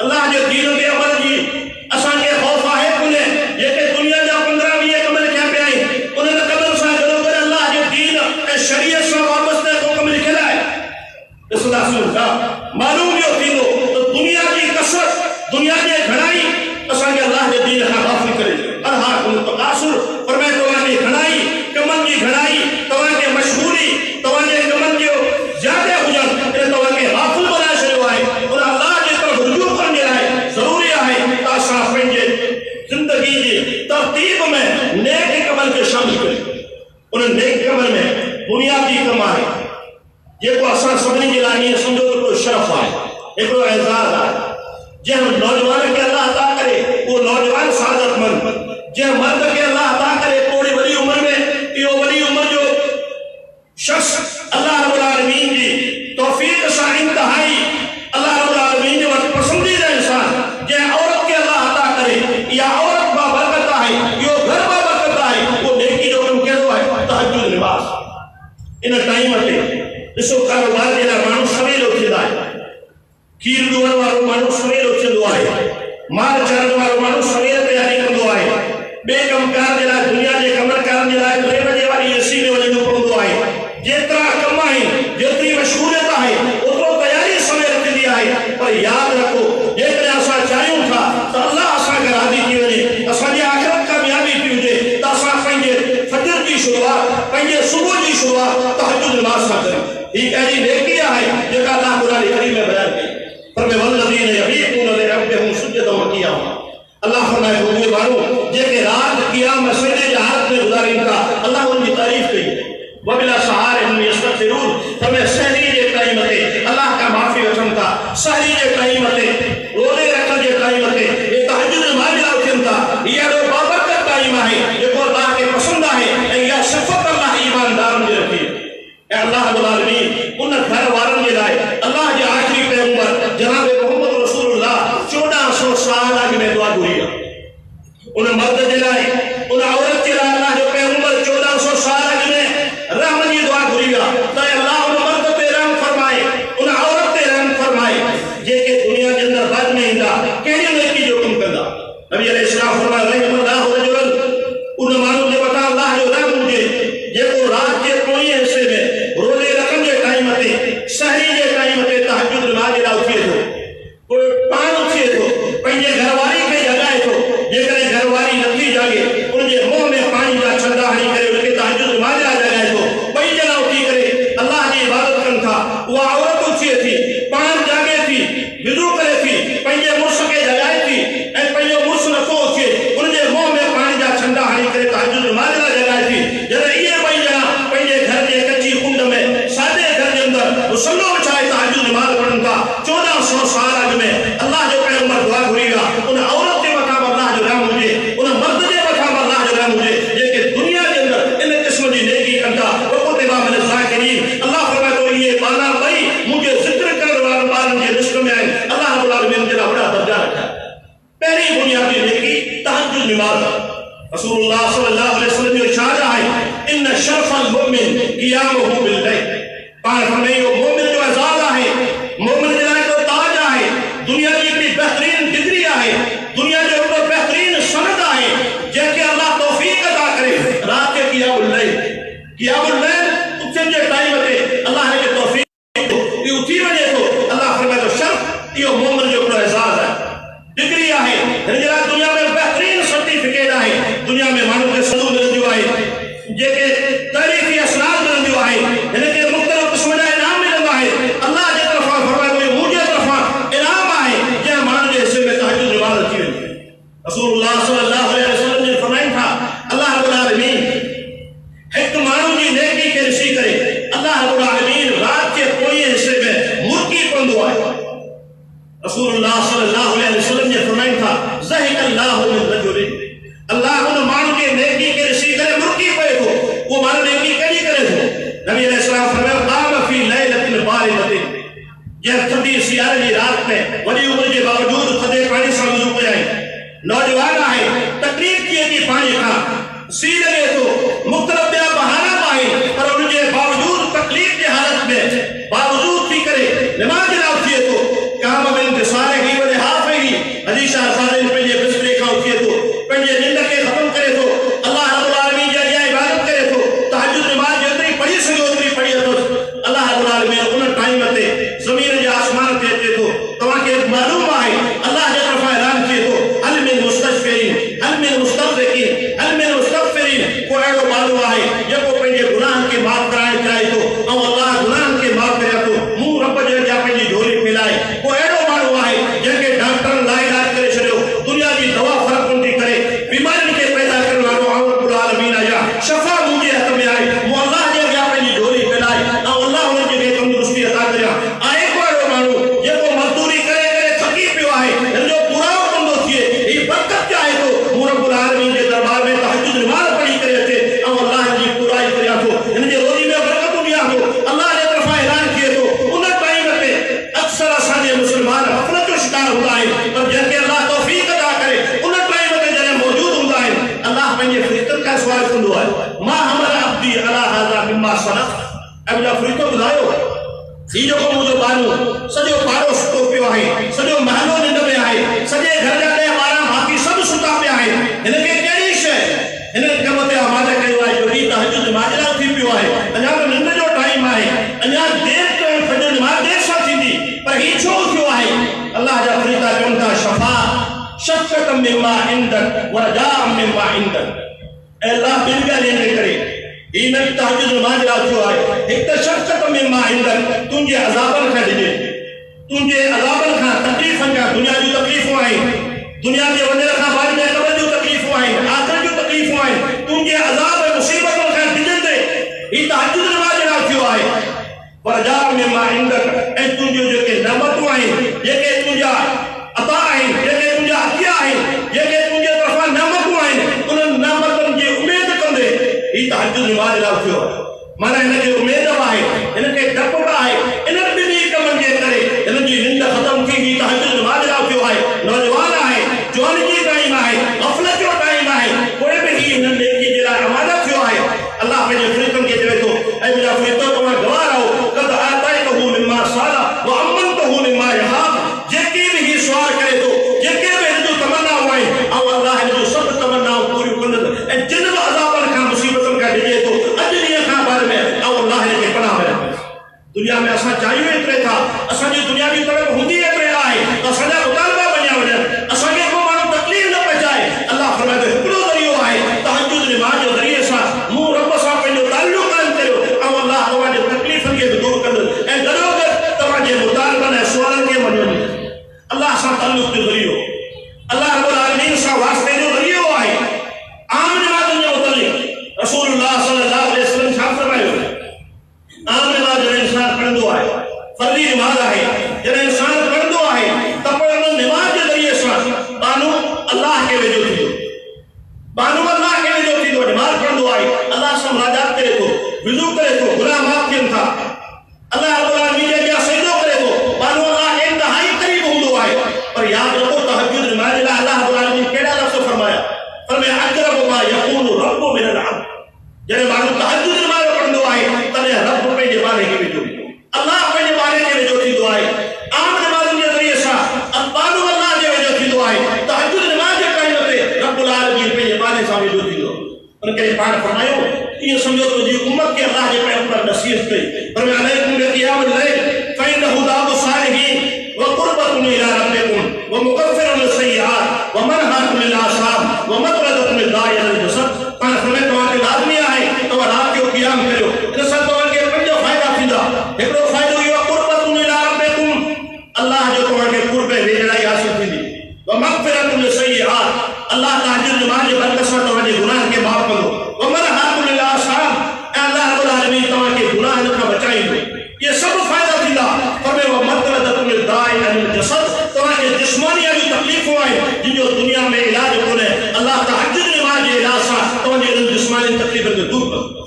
अल्लाह जे दीन जे अमल जी असांखे ख़ौफ़ आहे कोन्हे? जेके दुनिया जा 15-20 कम लिखिया पिया आहिनि, उन्हनि कमनि सां गॾोगॾु अल्लाह जे दीन ऐं शरीयत सां वाबस्ते को कमु लिखियलु आहे? ॾिसंदासीं था, मालूम इहो थींदो त दुनिया जी कसरत, दुनिया जी घणाई असांखे अल्लाह जे दीन खां गाफ़िल करे छॾे। अल्लाह तकासुर फरमाए, तव्हांजी घणाई, कमनि जी घणाई, तव्हांखे मशहूरी, तव्हांजे कमनि जो ज़्यादा हुजनि, इन तव्हांखे गाफ़िल बनाए छॾियो आहे। उन अल्लाह जे तरफ़ रुजू करण जे लाइ ज़रूरी आहे त असां पंहिंजे ज़िंदगी जी तरतीब में नेक कमनि खे शामिल करियूं। उन नेक कमनि में बुनियादी कमु आहे जेको असां सभिनी जे लाइ ईअं सम्झो त हिकिड़ो शरफ़ आहे, हिकिड़ो एज़ाज़ आहे। जंहिं नौजवान खे अल्लाह अता करे उहो नौजवान सादतमंद, जंहिं मर्द खे अल्लाह अता करे थोड़ी वॾी उमिरि में इहो वॾी उमिरि जो शख़्स अल्लाह रब्बुल आलमीन जी तौफ़ीक़ सां इंतहाई अल्लाह रब्बुल आलमीन जे वटि पसंदीदा इंसान, जंहिं औरत खे अल्लाह अता करे, इहा औरत बाबरकत आहे, इहो घर बाबरकत आहे। उहो नेकी जो कमु कहिड़ो आहे? तहज्जुद निमाज़। इन टाइम ते ॾिसो खीर ॾुअण वारो माण्हू सवेल उथंदो आहे, माल चारण वारो माण्हू सवेल तयारी कंदो आहे, ॿिए कमकार जे लाइ दुनिया जे कमकार जे लाइ 2 बजे वारी एसी में वञणो पवंदो आहे। जेतिरा कम आहिनि, जेतिरी मशहूरियत आहे, ओतिरो तयारी सवेल थींदी आहे। पर यादि रखो, जेकॾहिं असां चाहियूं था त अल्लाह असांखे राज़ी थी वञे, असांजी आख़िरत कामयाबी थी हुजे, त असां पंहिंजे फजर जी शुरूआत, पंहिंजे सुबुह जी शुरूआत तहज्जुद नमाज़ सां कयूं। हीअ अहिड़ी नेकी आहे जेका अल्लाह क़ुरान करीम में बयान कई। वल्लज़ीन यबीतून लिरब्बिहिम सुज्जदन व क़ियामा। अल्लाह फरमाए वो माण्हू जेके रात क़ियाम सजदे जी हालत में गुज़ारीनि था, अल्लाह उनकी तारीफ़ कई। वबिलअसहार हुम यस्तग़फिरून। फरमाए सहरी जे टाइम ते अल्लाह का माफ़ी वठनि था, सहरी जे टाइम ते, रोज़े रखण जे टाइम ते, ये तहज्जुद नमाज़ लाइ उथनि था। इहा एॾो बाबरकत टाइम आहे जेको अल्लाह खे पसंदि आहे ऐं इहा सिफ़त अल्लाह ईमानदारनि जी रखी। ऐं अल्लाह रब्बुल आलमीन उन घर वारनि जे लाइ अल्लाह जे आख़िरी पैगंबर जनाब मोहम्मद रसूलुल्लाह 1400 साल अॻु में दुआ घुरी आहे। उन मर्द जे लाइ, उन औरत जे लाइ अल्लाह जो पैगंबर 1400 साल अॻु में रहम जी दुआ घुरी आहे त अल्लाह उन मर्द ते रहम फरमाए, उन औरत ते रहम फरमाए जेके दुनिया जे अंदर बाद में ईंदा, कहिड़ी नेकी जो कमु कंदा। नबी अलैहिस्सलाम फरमाए रहमल्लाहु रजुलन, उन माण्हू जे मथां अल्लाह जो रहम हुजे जेको रात जे पोएं हिस्से में रोज़े रखण जे टाइम ते, सहरी जे टाइम ते तहज्जुद नमाज़ लाइ उथे थो, कोई पाण उथे थो, पंहिंजे घरवारी खे जगाए थो। जेकॾहिं घरवारी नथी जागे, उनजे मुंहं में पाणी जा छंडा हणी करे उनखे तहज्जुद नमाज़ लाइ जगाए थो। ॿई ॼणा उथी करे अल्लाह जी इबादत कनि था। उहा औरत उथे थी, पाण जागे थी, विज़ू करे थी, पंहिंजे मुड़ुस खे जगाए थी, ऐं पंहिंजो मुड़ुस नथो उथे, उनजे मुंहं में पाणी जा छंडा हणी करे तहज्जुद नमाज़ लाइ जगाए थी। जॾहिं इहे ॿई ॼणा पंहिंजे घर जे कची कुंड में, सादे घर जे अंदर मुसल्लो विछाए तहज्जुद नमाज़ पढ़नि था, 1400 साल अॻु में अल्लाह जो पैगंबर दुआ घुरी आहे। उन औरत जे मथां अल्लाह जो रहम हुजे, उन मर्द जे मथां अल्लाह जो रहम हुजे जेके दुनिया जे अंदर इन क़िस्म जी नेकी कनि था। अल्लाह फरमाए थो इहे बाना ॿई मुंहिंजे ज़िक्र करण वारनि ॿारनि जे लिस्ट में आहिनि। अल्लाह रब्बुल आलमीन जे लाइ वॾा दर्जा रखिया। पहिरीं बुनियादी नेकी तहज्जुद नमाज़। रसूलुल्लाह सल्लल्लाहु अलैहि वसल्लम जो इरशाद आहे इन शरफल मुमिन क़ियामुहु बिल लैल। पाण फरमाए इहो मोमिन जो एज़ाज़ आहे, मोमिन जे लाइ को ताज आहे, दुनिया जी हिकिड़ी बहितरीन डिग्री आहे, दुनिया जो हिकिड़ो बहितरीन सनद आहे जंहिंखे अल्लाह तौफ़ीक़ अता करे रात जो क़ियामुल लैल उथण जे टाइम ते अल्लाह खे तौफ़ीक़ इहो उथी वञे थो। अल्लाह फरमाए थो शर्फ इहो मोमिन जो हिकिड़ो एज़ाज़ आहे, डिग्री आहे। हिन जे लाइ दुनिया में बहितरीन सर्टिफिकेट आहे। दुनिया में माण्हू खे सदू मिलंदियूं आहे, जेके तारीख़ी असनाद मिलंदियूं आहे, हिनखे मुख़्तलिफ़ क़िस्म जा इनाम मिलंदा आहे। अल्लाह जे तरफ़ां फरमाए थो मुंहिंजे तरफ़ां इनाम आहे जंहिं माण्हू जे हिसे में तहज्जुद नमाज़ अची वेंदी। रसूलुल्लाह सल्लल्लाहु अलैहि वसल्लम जे फरमाइनि था अल्लाह रब्बुल आलमीन हिकु माण्हू जी नेकी खे ॾिसी करे अल्लाह रब्बुल आलमीन रात जे पोएं हिसे में मुर्की पवंदो आहे। रसूलुल्लाह सल्लल्लाहु अलैहि वसल्लम जे फरमाइनि था ज़हिकल्लाहु मिन रजुलिन, अल्लाह उन माण्हू जी नेकी खे ॾिसी करे मुर्की पए थो। उहो माण्हू नेकी कहिड़ी करे थो? नबी अलैहिस्सलाम फरमायो क़ाम फी लैलतिन बारिदतिन, जंहिं थधी सियारे जी रात में वॾी उमिरि जे बावजूद थधे पाणी सां वुज़ू कयाई। नौजवान आहे, तकलीफ़ थिए थी पाणी खां, सी लॻे थो, मुख़्तलिफ़ ॿिया बहाना आहिनि, पर उनजे बावजूद तकलीफ़ जे हालत में बावजूद थी करे नमाज़ लाइ उथे थो। काम में इंतिसार ही वॾे हाफ़ ही हदीस असां पंहिंजे बिस्तरे खां उथे थो, पंहिंजे निंड खे ख़तमु करे थो, अल्लाह रब्बुल आलमीन जे अॻियां इबादत करे थो, तहज्जुद नमाज़ जेतिरी पढ़ी सघे ओतिरी पढ़ी वठोसि। अल्लाह रब्बुल आलमीन उन टाइम ते ज़मीन जे आसमान ते अचे थो। तव्हांखे मालूम आहे अल्लाह जे तरफ़ां ऐलान थिए थो हल मिन मुस्तग़फ़िरीन हल मिन मुस्तग़फ़िरीन हल मिन मुस्तग़फ़िरीन। को अहिड़ो माण्हू आहे जेको पंहिंजे गुनाहनि खे माफ़ कराइण चाहे थो ऐं अल्लाह गुनाहनि खे माफ़ करे थो, मूं रब जे अॻियां पंहिंजी झोली फैलाए। को अहिड़ो माण्हू आहे जंहिंखे डॉक्टरनि लाइ इलाज करे छॾियो, दुनिया जी दवा फ़र्क़ु नथी करे, बीमारियुनि खे पैदा करण वारो रब्बुल आलमीन आया, शफ़ा मुंहिंजे हथ में आहे, मूं अल्लाह जे अॻियां पंहिंजी झोली फैलाए ऐं अल्लाह हुननि खे तंदुरुस्ती अता करियां। आहे को अहिड़ो माण्हू जेको मज़दूरी करे करे थकी पियो आहे, हिन जो पुराणो कंदो थिए, हीअ बरकत चाहे थो, मूं रब्बुल आलमीन जे दरबार में तहज्जुद नमाज़ पढ़ी करे अचे ऐं अल्लाह जी बुराई करियां थो, हिन जे रोज़ी में बरकतूं ॾियां थो। अल्लाह जे तरफ़ां ऐलान थिए थो। उन टाइम ते अक्सर असांजे मुस्लमान ग़फ़लत जो शिकार हूंदा आहिनि, पर जंहिंखे अल्लाह तौफ़ीक़ अता करे उन टाइम ते जॾहिं मौजूद हूंदा आहिनि, अल्लाह पंहिंजे फ़रिश्तनि खां सुवाल कंदो आहे मां हमल अब्दी अला हाज़ा मिम्मा सनफ़। ऐं मुंहिंजा फ़रिश्तो ॿुधायो हीउ जेको मुंहिंजो ॿारु सॼो पाड़ो सुतो पियो आहे, शफ़क़तम मिम्मा इंदक व रजाअम मिम्मा इंदक। ऐ अल्लाह बिल्कुल लेने करे ई नबी तहज्जुद नमाज राखियो आहे एक त शफ़क़तम मिम्मा इंदक तुंहिंजे अज़ाबनि खां ॾिजे तुंहिंजे अज़ाबनि खां तकलीफ़नि खां दुनिया जूं तकलीफ़ूं आहिनि दुनिया जे वञण खां बाद में क़ब्र जूं तकलीफ़ूं आहिनि आख़िरत जूं तकलीफ़ूं आहिनि तुंहिंजे अज़ाब ऐं मुसीबतुनि खां ॾिजंदे ही तहज्जुद नमाज राखियो आहे व रजाअम मिम्मा इंदक ऐं तुंहिंजूं जेके नेमतूं आहिनि जेके तुंहिंजा अता आहिनि जेके तुंहिंजा हथिया आहिनि जेके तुंहिंजे तरफ़ां नेमतूं आहिनि उन्हनि नेमतुनि जी उमेद कंदे ही तहज्जुद नमाज राखियो आहे माना हिनखे उमेद आहे हिनखे डप आहे इन ॿिन्ही कमनि जे करे हिन जी निंड ख़तम थी ही तहज्जुद नमाज राखियो आहे नौजवान आहे जवानी जी टाइम आहे ग़फ़लत जो टाइम आहे कोई बि ही हिन नेकी जे लाइ आमादा थियो आहे अल्लाह पंहिंजे फ़रिश्तनि खे चवे थो ऐं मुंहिंजा फ़रिश्तो तव्हां गवाह रहो क़द आतैतहू मिम्मा साला व अमनतहू मिम्मा यहाब जेके बि ही सुवाल करे थो जेके बि हिन जूं तमन्नाऊं आहिनि ऐं अल्लाह हिन जूं सभु तमन्नाऊं पूरियूं कंदुसि ऐं जिन बि अज़ाबनि खां मुसीबतुनि खां ॾिजे थो अॼु ॾींहं खां बाद में ऐं अल्लाह हिनखे पनाह में रखे दुनिया में असां चाहियूं एतिरे था असांजी दुनिया जी तड़प हूंदी एतिरे आहे त असांजा मुतालबा मञिया वञनि असांखे को माण्हू तकलीफ़ न पहुचाए अल्लाह फरमाए थो हिकिड़ो ज़रियो आहे तहज्जुद नमाज जे ज़रिए सां मूं रब सां पंहिंजो ताल्लुक़ क़ाइमु कयो ऐं अल्लाह तव्हांजे तकलीफ़ुनि खे बि दूर कंदुसि ऐं गॾोगॾु तव्हांजे मुतालबनि ऐं सुवालनि खे मञो अल्लाह सां ताल्लुक़ जो ज़रियो अल्लाह रब्बुल आलमीन सां वास्ते जो ज़रियो आहे आम नमाज़ुनि जे मुतलिक़ रसूलुल्लाह सल्लल्लाहु अलैहि वसल्लम छा फरमायो आम नमाज़ जॾहिं इंसान पढ़ंदो आहे फर्ज़ी नमाज़ आहे जॾहिं इंसान पढ़ंदो आहे त पोइ उन नमाज़ जे ज़रिए सां बानू अल्लाह खे वेझो थींदो बानू अल्लाह खे वेझो थींदो नमाज़ पढ़ंदो आहे अल्लाह सां मुनाजात करे थो विज़ू करे थो गुनाह माफ़ थियनि था अल्लाह रब्बुल आलमीन जे अॻियां सजदो करे थो बानू अल्लाह खे इंतहाई क़रीब हूंदो आहे पर यादि रखो तहज्जुद नमाज़ लाइ अल्लाह रब्बुल आलमीन कहिड़ा लफ़्ज़ फरमाया अक़रबु मा यकूनु रब्बु मिनल अब्द जॾहिं माण्हू तहज्जुद नमाज़ पढ़ंदो आहे तॾहिं रब पंहिंजे बारे खे वेझो अल्लाह पंहिंजे बारे खे वेझो थींदो आहे आम नमाज़ुनि जे ज़रिए सां बानू अल्लाह जे वेझो थींदो आहे तहज्जुद नमाज़ जे टाइम ते रब्बुल आलमीन पंहिंजे बारे सां वेझो थींदो उन खे पाण फरमायो इहो सम्झो तुंहिंजी उम्मत खे अल्लाह जे पैगंबर नसीहत कई फरमाया अलैकुम बिक़ियामिल लैल फ़इन्नहु दाबु सालिहीन व क़ुर्बतुन इला रब्बिकुम व मुकफ़्फ़िरुन लिस्सय्यिआत व मनहाकुम लिल आसाम व मतरदतुन लिदाइ अल जसद पाण फरमाए तव्हांखे लाज़मी आहे तव्हां राति जो क़ियाम करियो इन सां तव्हांखे 5 फ़ाइदा थींदा हिकिड़ो फ़ाइदो इहो क़ुर्बतुन इला रब्बिकुम अल्लाह जो तव्हांखे क़ुर्ब वेझड़ाई हासिल थींदी व मग़फ़िरतुन लिस्सय्यिआत अल्लाह तहज्जुद नमाज़ जे बरकत सां तव्हांजे गुनाह खे माफ़ कंदो व मनहाकुम लिल आसाम ऐं अल्लाह रब्बुल आलमीन तव्हांखे गुनाहनि खां बचाईंदो ये सब फ़ाइदा थींदा फरमाए व मतरदतुन लिदाइ अल जसद तव्हांखे जिस्मानी जूं तकलीफ़ूं आहिनि जिन जो दुनिया में इलाज कोन्हे अल्लाह तहज्जुद नमाज़ जे इलाज सां तव्हांजे इन जिस्मानी तकलीफ़ुनि खे दूर कंदो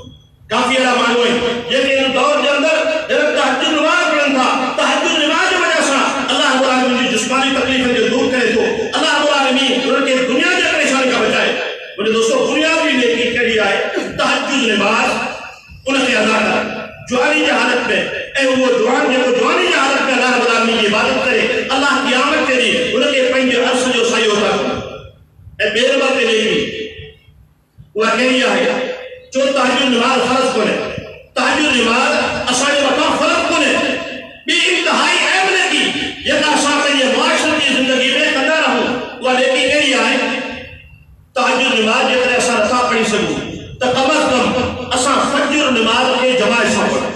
काफ़ी अहिड़ा माण्हू आहिनि जेके इन दौर जे अंदरि जॾहिं तहज्जुद नमाज़ पढ़नि था तहज्जुद नमाज़ जे वजह सां अल्लाह रब्बुल आलमीन जी जिस्मानी तकलीफ़ुनि खे दूर करे थो अल्लाह रब्बुल आलमीन उन्हनि खे दुनिया जे परेशानी खां बचाए मुंहिंजे दोस्तो बुनियादी नेकी कहिड़ी आहे तहज्जुद नमाज़ उनखे अदा करणु जवानी जी हालत में ऐं उहो जवान जेको जवानी जी हालत में अल्लाह रब्बुल आलमीन जी इबादत करे अल्लाह क़यामत जे ॾींहुं उनखे पंहिंजे अर्श जो सायो था ऐं ॿिए नंबर ते नेकी उहा कहिड़ी आहे जो तहज्जुद नमाज़ फ़र्ज़ कोन्हे तहज्जुद नमाज़ असांजे मथां फ़र्ज़ कोन्हे ॿी इंतहाई अहम नेकी जेका असां पंहिंजे मुआशरे जी ज़िंदगी में कंदा रहूं उहा नेकी कहिड़ी आहे तहज्जुद नमाज़ जेकॾहिं असां नथा पढ़ी सघूं त कम अज़ कम असां फज्र नमाज़ खे जमात सां पढ़ूं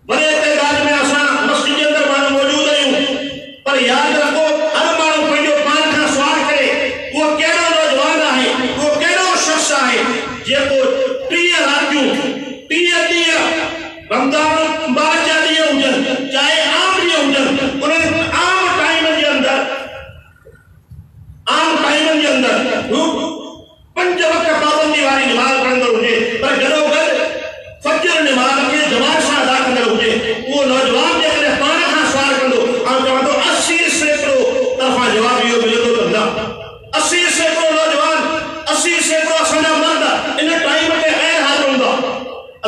वॾे तइदाद में असां मस्जिद जे अंदरि माण्हू मौजूद आहियूं पर यादि रखो हर माण्हू पंहिंजो पाण खां सुवाल करे उहो कहिड़ो नौजवान आहे उहो कहिड़ो शख़्स आहे जेको 30 रातियूं 30 ॾींहं रमज़ान बार जा ॾींहं हुजनि चाहे आम ॾींहं हुजनि उन्हनि आम टाइमनि जे अंदरि हू 5 वक़्त पाबंदी वारी नमाज़ पढ़ंदड़ हुजे पर गॾोगॾु फज्र नमाज़ खे जमात सां अदा कंदड़ हुजे उहो नौजवान जेकॾहिं पाण खां सुवाल कंदो ऐं चवंदो 80% तरफ़ां जवाबु इहो मिलंदो त न 80% नौजवान 80% असांजा मर्द इन टाइम ते ऐं हाज़िर हूंदा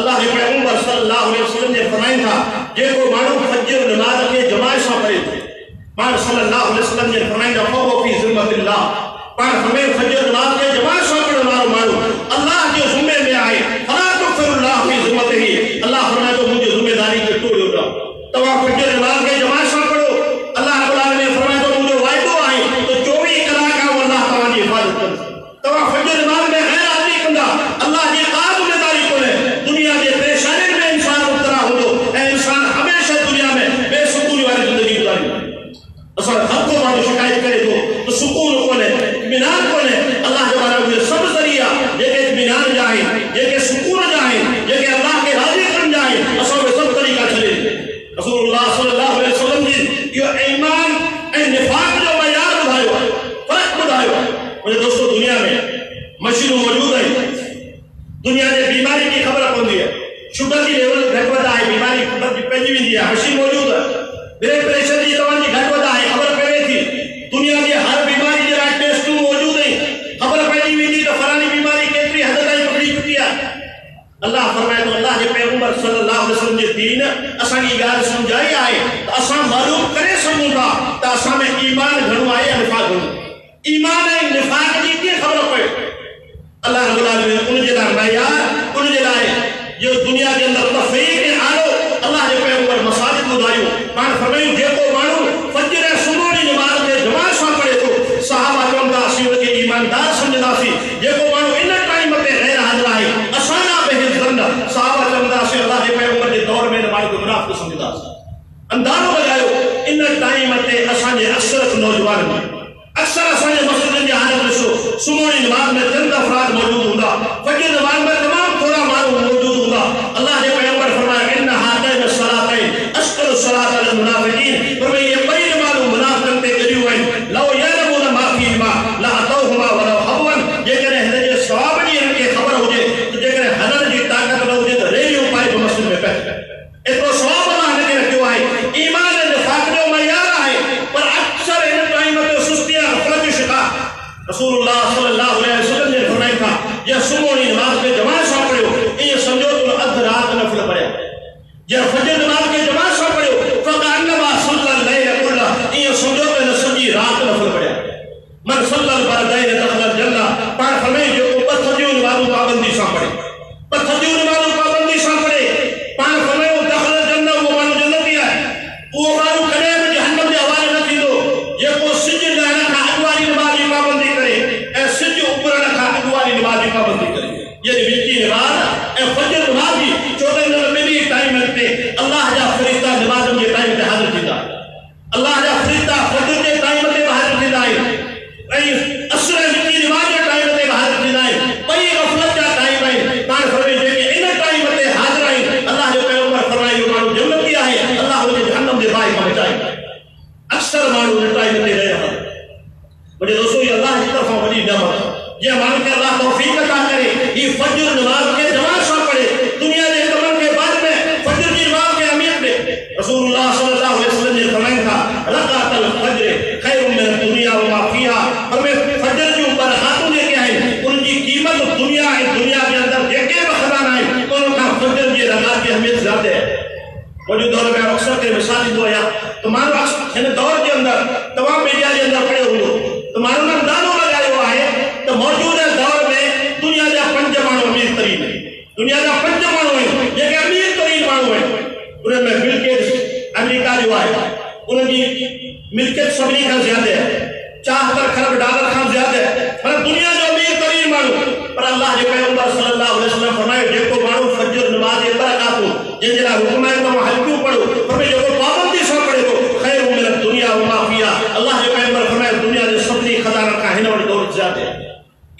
अल्लाह जे पैगंबर सल्लल्लाहु अलैहि वसल्लम जे फरमाइनि था जेको माण्हू फज्र नमाज़ खे जमात सां पढ़े थो पाण सल्लल्लाहु अलैहि वसल्लम जे फरमाइनि था फ़हुव फ़ी ज़िम्मतिल्लाह पाण फरमाए फज्र नमाज़ खे जमात सां पढ़ण वारो माण्हू अल्लाह जे ज़िम्मे में आहे फला तुग़फ़िरुल्लाह फ़ी ज़िम्मतिही अल्लाह फरमाए थो मुंहिंजी ज़िम्मेदारी खे तोड़ियो न तव्हां फज्र नमाज़ खे जमात सां पढ़ो अल्लाह रब्बुल आलमीन फरमाए थो मुंहिंजो वाइदो आहे इत्मीनान कोने अल्लाह जबारा के सब जरिया जेके इत्मीनान जाए जेके सुकून जाए जेके अल्लाह के राजी बन जाए असल में सब तरीका चले रसूलुल्लाह सल्लल्लाहु अलैहि वसल्लम जी यो ईमान ए निफाक जो मयार बुधायो फर्क बुधायो मुझे दोस्तों दुनिया में मशीन मौजूद है दुनिया में बीमारी की खबर पहुंची है शुगर की लेवल घट वधा है बीमारी खबर पहुंची हुई है मशीन मौजूद है ब्लड प्रेशर की दवा की घट वधा है खबर पवे थी दुनिया की हर बीमारी के टेस्ट मौजूद है खबर पहुंची हुई थी तो फलानी बीमारी केतरी हद ताईं पकड़ी चुकी है अल्लाह फरमाए तो अल्लाह के पैगंबर सल्लल्लाहु अलैहि वसल्लम के दीन असा की गाल समझाई आए तो असा मालूम करे सघूं था तो असा में ईमान घणो आहे या निफाक घणो ईमान ऐं निफाक जी कीअं खबर पए अल्लाह रब्बुल आलमीन उन जे लाइ मयार उन जे लाइ जो दुनिया के अंदर तफरीक ऐं आलो अल्लाह के पैगंबर मसाजिद बुधायो पाण फरमायो जेको माण्हू फजर ऐं सुबुह जी नमाज़ के जमात सां पढ़े थो सहाबा चवंदा असीं उनखे ईमानदार सम्झंदासीं जेको माण्हू इन टाइम ते गैर हाज़िर आहे असां ना बेहिज़न सहाबा चवंदा असीं अल्लाह के पैगंबर जे दौर में नमाज़ को मुनाफ़िक़ सम्झंदासीं अंदाज़ो लगायो इन टाइम ते असांजे अक्सर नौजवान अक्सर असांजे मस्जिदनि जी हालत ॾिसो सुबुह जी नमाज़ में चंद अफ़राद मौजूद हूंदा फजर नमाज़ में तमामु थोड़ा माण्हू मौजूद हूंदा अल्लाह के पैगंबर फरमाया इन हातैन सलातैन अस्करु सलात अल मुनाफ़िक़ीन फरमाया ये ॿई नमाज़ूं मुनाफ़िक़नि ते ॻरियूं आहिनि लौ यअलमून मा फ़ीहिमा लअतौहुमा वलौ हबवन जेकॾहिं हिन जे सवाब जी हिन खे ख़बर हुजे त जेकॾहिं हलण जी ताक़त न हुजे त रेलियूं पाए बि मस्जिद में पए एतिरो सवाब अल्लाह हिन खे रखियो आहे ईमान ऐं निफ़ाक़ जो मयार आहे पर अक्सर हिन टाइम ते सुस्ती ऐं ग़फ़लत जो शिकार रसूलुल्लाह सल्लल्लाहु अलैहि वसल्लम ने फरमाया था ये सुबह की नमाज के जमात सां पढ़ियो ये समझो तुम अध रात नफिल पढ़िया ये फजर नमाज के जमात सां पढ़ियो फकान्नमा सल्लल लैल कुल्ला ये समझो तुम सॼी रात नफिल पढ़िया मन सल्लल फरदैन दखल जन्नह पाण फरमाए जो पथजूं नमाज़ूं पाबंदी सां पढ़े पथजूं नमाज़ूं पाबंदी सां पढ़े पाण फरमायो दखल जन्नह वो माण्हू जन्नती आहे वो माण्हू कॾहिं बि जहन्नम जे हवाले न थींदो जेको सिज लहण खां अॻु वारी नमाज़ जी पाबंदी करे ऐं सिज उभरण खां अॻु वारी नमाज़ जी पाबंदी करे यानी विची नमाज़ ऐं फजर नमाज़ जी छो त हिन ॿिन्ही टाइमनि ते अल्लाह जा फ़रिश्ता नमाज़ुनि जे टाइम ते हाज़िर थींदा अल्लाह जा फ़रिश्ता फजर जे टाइम ते हाज़िर थींदा आहिनि ऐं असर ऐं विची नमाज़ जे टाइम ते हाज़िर थींदा आहिनि ॿई ग़फ़लत जा टाइम आहिनि पाण फरमाए जेके इन टाइम ते हाज़िर आहिनि अल्लाह जो पैगंबर फरमाए इहो माण्हू जन्नती आहे अल्लाह हुनखे जहन्नम जे बाहि खां बचाए अक्सर माण्हू इन टाइम ते रहिया मुझे दोस्तों ये अल्लाह की तरफ बड़ी नेमत ये मानो कि अल्लाह तौफीक अता करे ये फजर नमाज के जमात सां पढ़े दुनिया के कमर के बाद में फजर की नमाज के अहमियत में रसूलुल्लाह सल्लल्लाहु अलैहि वसल्लम ने फरमाया था रकातल फज्र खैरुम मिन दुनिया व मा फीहा हमें फजर जो बरक़ातों जेके आहिनि उनकी कीमत दुनिया है दुनिया के अंदर जेके भी खजाना है उनका फजर की रकात की अहमियत ज्यादा है मौजूद दौर में अक्सर के मिसाल दो या तो मानो इन दौर के अंदर तमाम मीडिया के अंदर पड़े हुए तो मानो ने अंदाजो लगायो है तो मौजूदा दौर में दुनिया का 5 माण्हू अमीर तरीन है दुनिया का 5 माण्हू है जेके अमीर तरीन माण्हू है उनमें बिल गेट्स अमेरिका जो है उनकी मिल्कियत सभी का ज्यादा है 74 खरब डॉलर का ज्यादा है मतलब दुनिया जो अमीर तरीन माण्हू पर अल्लाह के पैगंबर सल्लल्लाहु अलैहि वसल्लम फरमाए जेको माण्हू फजर नमाज जे बरक़ातों जिन ला हुक्म है तो हल्कियों पढ़ो फरमाए जेको पाबंदी सां पढ़े तो खैर मिन दुनिया व मा फीहा अल्लाह के पैगंबर फरमाए दुनिया के सभी खजाना का हिन वटि दौलत ज्यादा है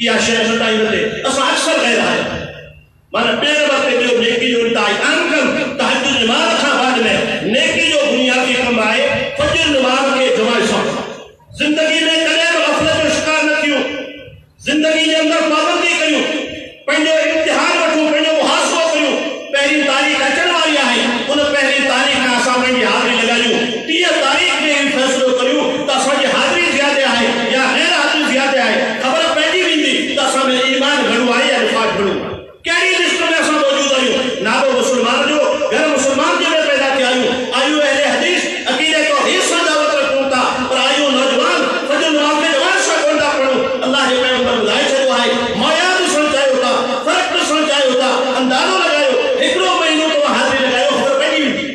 या शय न टाइम ते असां अक्सर कह रहा है माना ॿिए नंबर ते ॿियो नेकी जो इंतहा आम कम तहज्जुद नमाज खां बाद में नेकी जो बुनियादी कम आहे फजर नमाज के जमात सां जिंदगी में कॾहिं बि ग़फ़लत जो शिकार न थियूं जिंदगी के अंदर पाबंदी कयूं पंहिंजो इम्तिहान वठूं पंहिंजो मुहासिबो कयूं पहिरीं तारीख़ अचण वारी आहे उन पहिरीं तारीख़ खां असां पंहिंजी हाज़िरी लॻायूं 30 तारीख़ में ही फ़ैसिलो कयूं त असांजी हाज़िरी ज़्यादा आहे या गैर हाज़िरी ज़्यादा आहे ख़बर पइजी वेंदी त असां में ईमान घणो आहे या निफ़ाक़ घणो आहे कहिड़ी लिस्ट में असां मौजूद आहियूं नाबो मुस्लमान जो घर मुस्लमान जे में पैदा थिया आहियूं अहले हदीस अक़ीदे तौहीद सां दावत रखूं था पर आहियूं नौजवान फजर नमाज़ के जमात सां कोन था पढ़ूं अल्लाह जे पैगंबर ॿुधाए छॾियो आहे मयार ॾिसणु चाहियो था फ़र्क़ु ॾिसणु चाहियो था अंदाज़ो लगायो हिकिड़ो महीनो तो हाज़िरी लगायो ख़बर पइजी वेंदी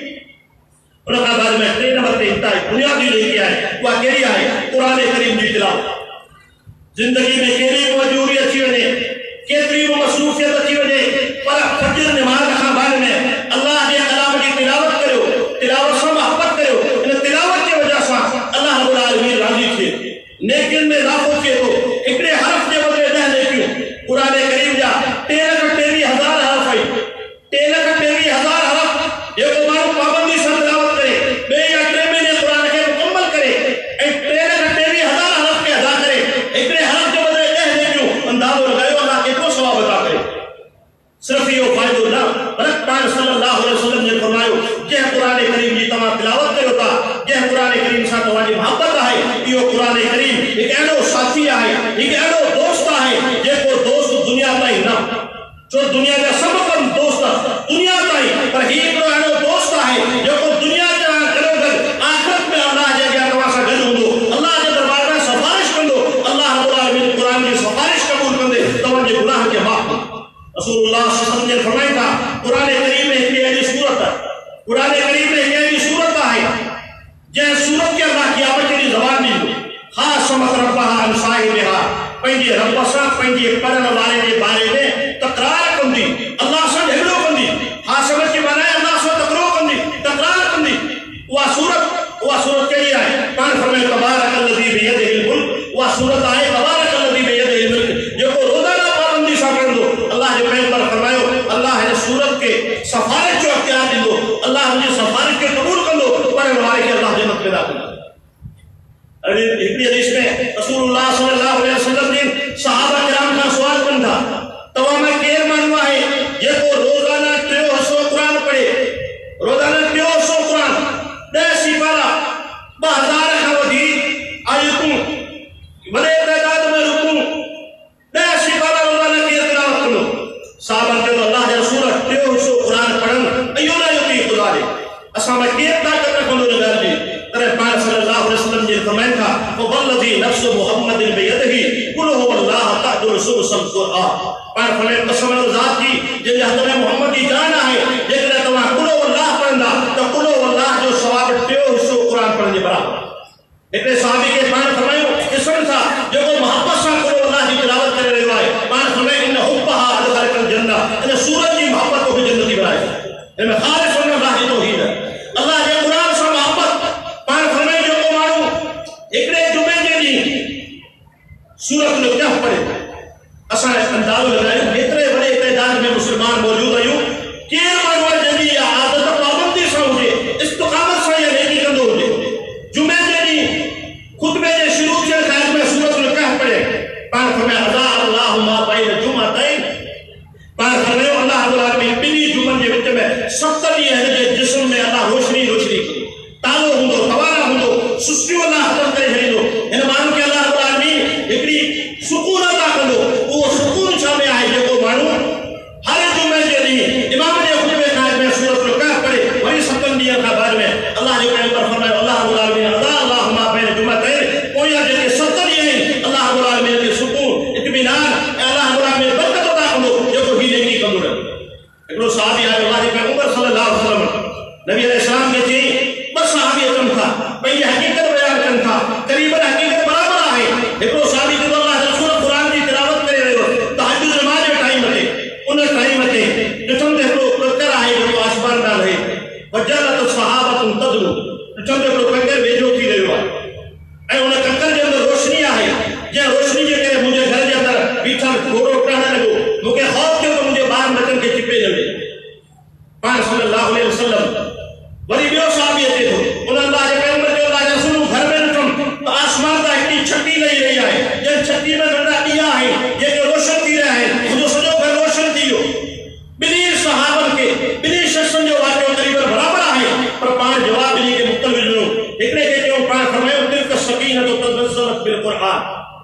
उन खां बाद में 3 नंबर ते इंतहा बुनियादी लेके आहे उहा कहिड़ी आहे क़ुरान करीम जी तिलावत जिंदगी में केॾी बि मजबूरी अची वञे केतिरी बि मसरूफ़ियत अची वञे पर फजर नमाज़ खां बाद में अल्लाह जे कलाम जी तिलावत करियो तिलावत सां मोहब्बत करियो इन तिलावत जे वजह सां अल्लाह रब्बुल आलमीन राज़ी थिए नेकियुनि में इज़ाफ़ो थिए थो कुरान करीम सां तव्हांजी मोहब्बत आहे। इहो कुरान करीम हिकु अहिड़ो साथी आहे, हिकु अहिड़ो दोस्त आहे जेको दोस्त दुनिया ताईं न, जो दुनिया जा सभु कम दोस्त दुनिया ताईं, पर हीउ हिकिड़ो अहिड़ो दोस्त आहे जेको दुनिया जे गॾो गॾु आख़िरत में अल्लाह जे अॻियां तव्हां सां गॾु हूंदो, अल्लाह जे दरबार में सिफारिश कंदो, अल्लाह रब्बुल आलमीन कुरान जी सिफारिश क़बूल कंदे तव्हांजे गुनाह खे माफ़ कंदो। रसूलुल्लाह सल्लल्लाहु अलैहि वसल्लम फरमाइनि था कुरान करीम में हिकिड़ी अहिड़ी सूरत आहे, कुरान करीम में हिकिड़ी अहिड़ी सूरत आहे जंहिं सूरत खे अल्लाह क़यामत जी ज़बान ॾींदो, ख़ासि रब्बहा अन साहिबिहा, पंहिंजे रब सां पंहिंजे पढ़ण वारे जे बारे में तकरार कंदी, अल्लाह सां झगड़ो कंदी, ख़ासि की माना अल्लाह सां तकरार कंदी। उहा सूरत कहिड़ी आहे? पाण फरमाए तबारकल्लज़ी बियदिहिल मुल्क, उहा सूरत आहे तबारकल्लज़ी बियदिहिल मुल्क, जेको रोज़ाना पाबंदी सां पढ़ंदो, अल्लाह जे पैगंबर फरमायो अल्लाह हिन सूरत खे सिफारिश जो इख्तियार ॾींदो, अल्लाह हुनजी सिफारिश खे क़बूल कंदो, पढ़ण वारे खे अल्लाह जन्नत पैदा कंदो। हिकिड़ी हदीस में रसूलुल्लाह सल्लल्लाहु अलैहि वसल्लम ने सहाबा किराम खां सुवाल कनि था तव्हां में केरु माण्हू आहे जेको रोज़ाना 300 क़ुरान पढ़े, रोज़ाना 300 क़ुरान 10 सिपारा 2000 खां वधीक आयतूं वॾे तइदाद में रुकूं 10 सिपारा रोज़ाना केरु तिलावत कंदो? सहाबा चयो अल्लाह जे रसूल 300 क़ुरान पढ़नि इहो न युती गुज़ारे, असां में केरु ताक़त रखंदो इन ॻाल्हि जी? तॾहिं पाण सल्लल्लाहु अलैहि वसल्लम जे फरमाइनि था वल्लज़ी नफ्सु मुहम्मदिन बियदिही कुल हुवल्लाह तअदुल सुलसल क़ुरआन, पाण फरमाइनि कसम ज़ात जी जंहिंजे हथ में मोहम्मद जी जान आहे, जेकॾहिं तव्हां कुल हुवल्लाह पढ़ंदा त कुल हुवल्लाह जो सवाब 300 क़ुरान पढ़ण जे बराबरि। हिकिड़े सहाबी खे पाण फरमायो क़िस्म था जेको मोहब्बत सां कुल हुवल्लाह जी तिलावत करे रहियो आहे, पाण फरमाए इन हुब्बहा अदखलकल जन्नह, इन सूरत जी मोहब्बत खे जन्नती बनाए, हिन में ख़ालिस अल्लाह जी तौहीद है, अल्लाह जे क़ुरान सां मोहब्बत। पाण फरमाए जेको माण्हू हिकिड़े जुमे जे ॾींहुं सूरत में कहफ़ पढ़े, असां अंदाज़ो लॻायूं एतिरे वॾे तइदाद में मुस्लमान मौजूद आहियूं, केरु माण्हू आहे जंहिंजी इहा आदत पाबंदी सां हुजे, इस्तक़ामत सां इहा नेकी कंदो हुजे, जुमे जे ॾींहुं खुतबे जे शुरू थियण खां अॻु में सूरत में कहफ़ पढ़े, पाण फरमाए अदा अल्लाहु मा बैन जुमअतैन, पाण फरमायो अल्लाह रब्बुल आलमीन ॿिन्ही जुमनि जे विच में 7 ॾींहं हिन जे जिस्म में अल्लाह रोशनी कंदो, तालो हूंदो, तवारा हूंदो, सुस्तियूं अल्लाह ख़तम करे छॾींदो, हिन माण्हू खे अल्लाह रब्बुल आलमीन हिकिड़ी सुकून अता कंदो। उहो सुकून छा में आहे? जेको माण्हू हर जुमे जे ॾींहुं इमाम जे खुतबे खां अॻु में सूरत जो कहफ़ पढ़े, वरी 7 ॾींहंनि खां बाद में अल्लाह जो पैगंबर फरमायो अल्लाह रब्बुल आलमीन अदा अल्लाहु मा बैन जुमअतैन, पोयां जेके 7 ॾींहं आहिनि अल्लाह रब्बुल आलमीन खे सुकून, इत्मीनान ऐं अल्लाह रब्बुल आलमीन बरकत अता कंदो, जेको ही नेकी कंदो रहे। हिकिड़ो सहाबी आहे अल्लाह जे पैगंबर सल्लल्लाहु अलैहि वसल्लम नबी अलैहिस्सलाम खे चई सहाबी अचनि था पंहिंजी हक़ीक़त बयान कनि था, क़रीबन हक़ीक़त बराबरि आहे। हिकिड़ो सहाबी जेको अल्लाह जो रसूल क़ुरान जी तिलावत करे रहियो तहज्जुद नमाज़ जे टाइम ते, उन टाइम ते ॾिठमि त हिकिड़ो ककर आहे जेको आसमान ॾांहुं रहे, वजलत सहाबतुन तदलू, ॾिठमि त हिकिड़ो ककर वेझो थी रहियो आहे ऐं उन ककर जे अंदरि रोशनी आहे, जंहिं रोशनी जे करे मुंहिंजे घर जे अंदरि बीठल घोड़ो टहण लॻो, मूंखे ख़ौफ़ थियो त मुंहिंजे ॿार बचनि खे चिपे न विझे। पाण सल्लल्लाहु अलैहि वसल्लम वरी ॿियो सहाबी अचे थो, उन अल्लाह जे पैगंबर जो अल्लाह जे रसूल घर में ॾिठमि त आसमान तां हिकिड़ी छटी लही रही आहे, जंहिं छटी में नंढा ॾीआ आहिनि जेके रोशन थी रहिया आहिनि, मुंहिंजो सॼो घर रोशन थी वियो। ॿिन्ही सहाबनि खे ॿिन्ही शख़्सनि जो वाक़ियो क़रीबन बराबरि आहे, पर पाण जवाब ॿिन्ही खे मुख़्तलिफ़ ॾिनो। हिकिड़े खे चयो पाण फरमायो तिल्क सकीनतु तनज़्ज़लत बिल क़ुरआन,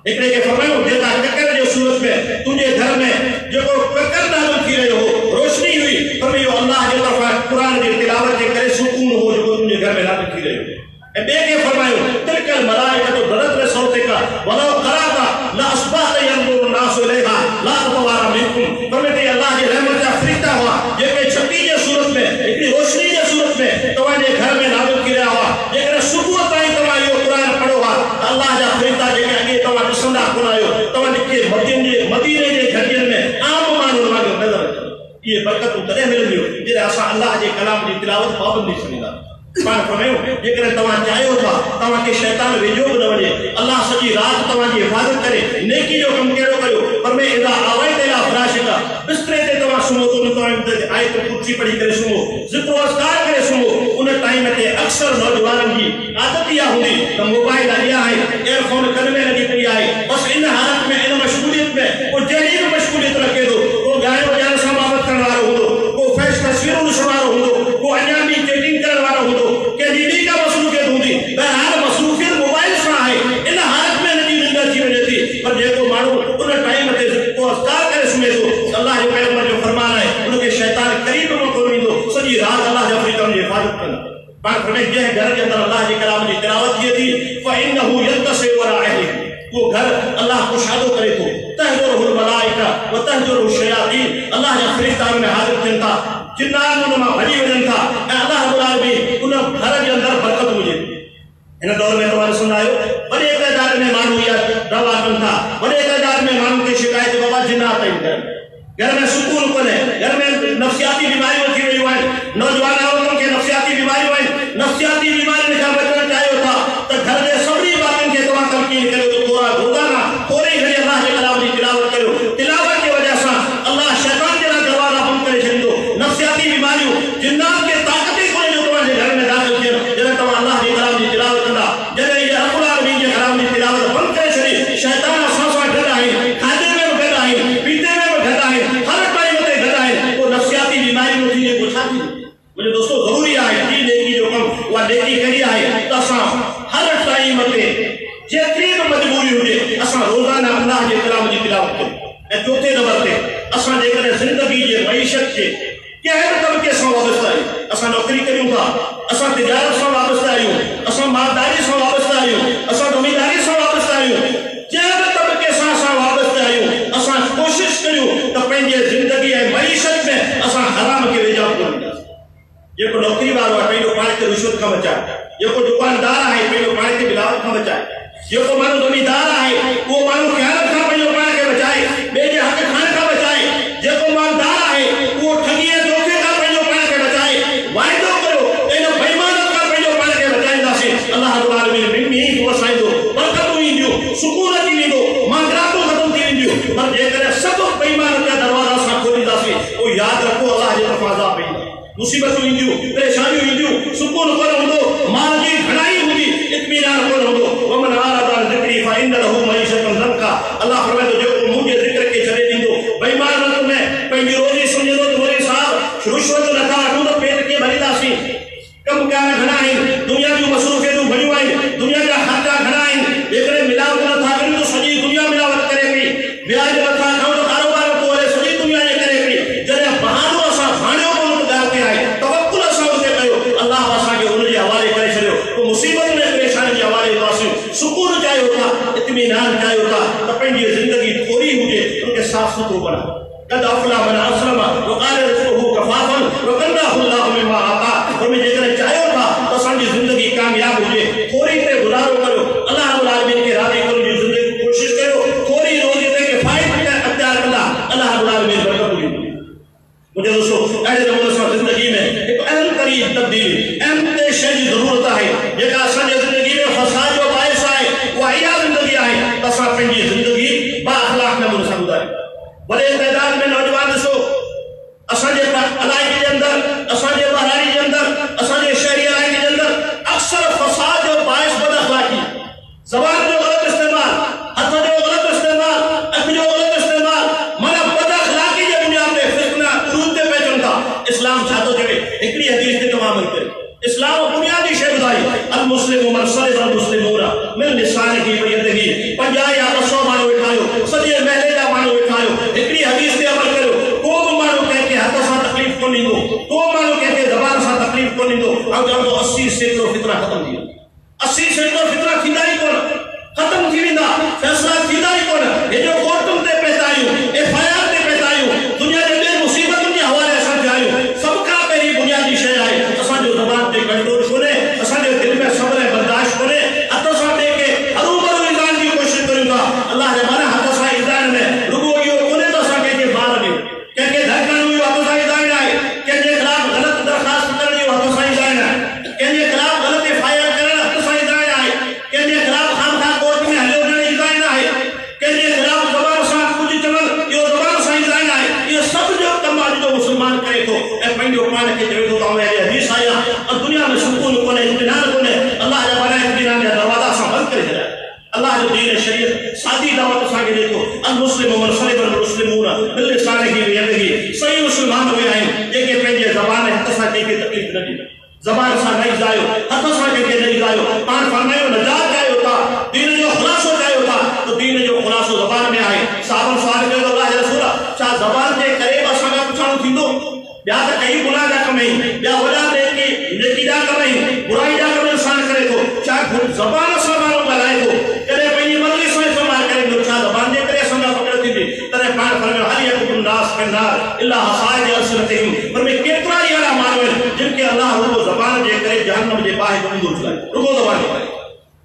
हिकिड़े खे फरमायो जेका ककर जे सूरत में तुंहिंजे घर में जेको ककर नाज़िल थी रहियो हो, रोशनी हुई, फरमायो अल्लाह जे तरफ़ां क़ुरान जी तिलावत जे करे सुकून हो जेको तुंहिंजे घर में नाज़िल थी रहियो। ऐं ॿिए खे फरमायो तिल्कल मलाइकतु बदत सौतिका वलो क़राता ला अस्बात यंज़ुरु नासु इलैहा ला तवारा मिनकुम, फरमायो अल्लाह जे रहमत जा फरिश्ता हुआ जेके छटी जे सूरत में हिकिड़ी रोशनी जे सूरत में तव्हांजे घर में नाज़िल थी रहिया हुआ, जेकॾहिं सुबुह ताईं तव्हां इहो क़ुरान पढ़ो हा त अल्लाह जा फरिश्ता जेके अॻे तव्हां ॾिसंदा कोन आहियो, तव्हांजे मदीने जे झंडियुनि में आम माण्हू वांगुरु नज़र अचनि। इहे बरकतूं तॾहिं मिलंदियूं जॾहिं असां अल्लाह जे कलाम जी तिलावत पाबंदी छॾींदा। पाण फरमायो जेकॾहिं तव्हां चाहियो था तव्हांखे शैतान वेझो बि न वञे, अल्लाह सॼी राति तव्हांजी हिफ़ाज़त करे, नेकी जो कमु कहिड़ो करियो, फरमाए इज़ा आवैत इला फ़िराशिका, बिस्तरे ते तव्हां सुम्हो त उन टाइम ते आयत कुर्सी पढ़ी करे सुम्हो, ज़िक्र अस्कार करे सुम्हो। उन टाइम ते अक्सर नौजवाननि जी आदत इहा हूंदी त मोबाइल अॻियां आहे, एयरफोन कन में लॻी पई आहे, बसि इन हालत में इन मशगूलियत में को जहिड़ी बि मशगूलियत रखे थो, को ॻाइण वॼाइण सां बाबत करण वारो हूंदो, को फैश तस्वीरूं ॾिसण वारो हूंदो, को अञा बि चेटिंग करण वारो हूंदो, कंहिंजी ॿी का मसरूफ़ियत हूंदी, बहरहाल पाण फरमाए जे घर के अंदर अल्लाह के कलाम की तिलावत किए थी फइन्नहु यतसे वराए वो घर अल्लाह को शादो करे तो तहजुरुल मलाइका व तहजुरुल शयातीन अल्लाह जा फरिश्ता में हाजिर थियन था जिन्नात उनमा भजी वजन था ऐं अल्लाह रब्बुल आलमीन उन घर के अंदर बरकत हुजे। इन दौर में तुम्हारे सुनायो बड़े तादाद में मानू या दवा कन था बड़े तादाद में मानू की शिकायत बाबा जिन्नात आई घर में सुकून कोने घर में नफ्सियाती बीमारियों थी रही है नौजवान औरतों के नफ्सियाती बीमारियों है नफ्सियाती बीमारी में जब बचना चाहिए था तो घर के सभी बातों के दुआ तमकीन करो तो थोड़ा रोजाना थोड़ी घड़ी अल्लाह के कलाम की तिलावत करो तिलावत की वजह से अल्लाह शैतान के दरवाजा बंद करे छे दो नफ्सियाती बीमारियों जिन्नात के ताकतें कोई जो तुम्हारे घर में दाखिल किए जब तुम अल्लाह के कलाम की तिलावत करना जब ये रब्बुल आलमीन के कलाम की तिलावत बंद करे छे शैतान सांसा गदा है खाने में गदा है पीते में गदा है हर टाइम पे गदा है वो नफ्सियाती बीमारी में थी बुझाती मुझे दोस्तों जरूरी है कि नेकी जो कम वा नेकी करी है तसा हर टाइम पे जेतरी मजबूरी हुजे असा रोजाना अल्लाह के कलाम की तिलावत करें। चौथे नंबर पे असा जेकर जिंदगी के मईशत के कहर तबके से वाबस्ता है असा नौकरी करूं था असा तिजारत से वाबस्ता आयो असा मालदारी से वाबस्ता आयो असा जमींदारी से वाबस्ता आयो जब तबके से वाबस्ता आयो असा कोशिश करूं तो पंहिंजे जिंदगी ऐं मईशत में असा हराम के वेझा कोन जेको नौकरी वारो है पंहिंजो पाण खे रिश्वत खां बचाए जेको दुकानदार है पंहिंजो पाण खे मिलावट खां बचाए जेको माण्हू जमींदार है वो माण्हू ख़यानत खां पंहिंजो पाण खे बचाए ॿिए जे हक़ खाइण खां बचाए जेको मालदार है वो ठगी ऐं धोखे खां पंहिंजो पाण खे बचाए वाइदो कयो इन बेईमानत खां पंहिंजो पाण खे बचाईंदासीं अल्लाह रब्बुल आलमीन मींहुं वसाईंदो बरकतूं ईंदियूं सुकून अची वेंदो मांगरातूं ख़त्म थी वेंदियूं पर जेकर सभु बेईमान जा दरवाज़ा असां खोलींदासीं पोइ यादि रखो अल्लाह जे तरफ़ां अज़ाब ईंदो मुसीबतूं ईंदियूं परेशानियूं ईंदियूं सुकून कोन हूंदो माल जी घणाई हूंदी इत्मीनान कोन हूंदो वमन आरद अन ज़िक्री फइन्न लहू मईशतन ज़ंका अल्लाह फरमाए तो जेको मुंहिंजे ज़िक्र खे छॾे ॾींदो बेईमान वक़्त में पंहिंजी रोज़ी सम्झंदो त मोरे साहब रिश्वत नथा वठूं त पेट खे भरींदासीं कमकार घणा आहिनि दुनिया जूं मसरूफ़ियतूं घणियूं आहिनि दुनिया जा ख़र्चा घणा आहिनि जेकॾहिं मिलावट नथा कयूं त सॼी दुनिया मिलावट करे पई ब्याज नथा खणूं त कारोबार नथो हले सॼी दुनिया जे करे पई जॾहिं बहानो असां भाणियो कोन ॻाल्हि ते आहे तवक्कुल असां उते कयो अल्लाह असांखे उन जे हवाले करे छॾियो पोइ मुसीबत में परेशानी जे हवाले ॾींदासीं सुकून चाहियो था इत्मीनान चाहियो था त पंहिंजी ज़िंदगी थोरी हुजे उनखे साफ़ सुथरो बनायो قد أفلح من أسلم وقال رزقه كفافا وكناه الله مما آتا हमें जेकर चाहियो था तो असांजी ज़िंदगी कामयाब हुजे थोरी ते गुज़ारो कयो अल्लाह रब्बुल आलमीन खे राज़ी करण जी ज़िंदगी कोशिश कयो थोरी रोज़ी ते किफ़ायत अख्तियार कंदा अल्लाह रब्बुल आलमीन बरकत ॾींदो। मुझे दोस्तों अहिड़े नमूने सां ज़िंदगी में हिकु अहम तरीन तब्दीली अहम ते शइ जी ज़रूरत आहे जेका असांजे ज़िंदगी में फ़साद जो बाइस आहे उहा इहा ज़िंदगी आहे त असां पंहिंजी ज़िंदगी बाअख़लाक़ नमूने सां गुज़ारियूं। बड़े तादाद में नौजवान ॾिसो असांजे इलाइक़े जे अंदरि असांजे बहारी जे अंदरि असांजे शहरी इलाइक़े जे अंदरि अक्सर फ़साद जो बाइस बदअख़लाक़ी ज़बान जो ग़लत इस्तेमाल हथ जो ग़लत इस्तेमाल अख जो ग़लत इस्तेमाल माना बदअख़लाक़ी जे बुनियाद ते फितना उरूज ते पइजनि था। इस्लाम छा थो चवे हिकिड़ी हदीस ते तमामु करे इस्लाम बुनियादी शइ ॿुधाई अल मुस्लिम मन सलिम अल मुस्लिमून मिन लिसानिही व यदिही 50 या 200 माण्हू वेठा आहियो सॼे महले जा माण्हू वेठा आहियो हिकिड़ी हदीस ते अमल करियो को बि माण्हू कंहिंखे हथ सां तकलीफ़ कोन ॾींदो को माण्हू कंहिंखे ज़बान सां तकलीफ़ कोन ॾींदो ऐं चवंदो 80% फितना ख़त्म थी वेंदा 80% फितना थींदा ई कोन ख़त्म थी वेंदा फ़ैसिला थींदा ई कोन हे जो कोर्टुनि ते पइता आहियूं FIR ते पइता आहियूं दुनिया जे ॿियनि मुसीबतुनि जे हवाले असां थिया आहियूं सभ खां पहिरीं बुनियादी शइ आहे असांजो ज़बान ते कंट्रोल कोन्हे असांजे दिलि में सब्र ऐं बर्दाश्त कोन्हे हथ सां ॿिए खे हरूभरू ईज़ान जी कोशिशि करियूं था अल्लाह जे माना हथ सां ईज़ान में रुॻो इहो कोन्हे त असां कंहिंखे ॿार ॾियूं कंहिंखे धड़कण इहो हथ सां ईज़ान आहे कंहिंजे ख़िलाफ़ ग़लति दरख़्वास्त करण इहो हथ सां ईज़ान आहे कंहिंजे ख़िलाफ़ ग़लति FIR करण हथ सां ईज़ान आहे कंहिंजे ख़िलाफ़ खामख़ा कोर्ट में हलियो वञण ईज़ान आहे कंहिंजे ख़िलाफ़ ज़बान सां कुझु चवण नार इल्ला हसाइद अलसनतिहिम, पर में केतिरा ई अहिड़ा माण्हू आहिनि जिन खे अल्लाह रुगो ज़बान जे करे जहन्नम जे बाहि में ऊंधो चुकाए, रुगो ज़बान जे करे।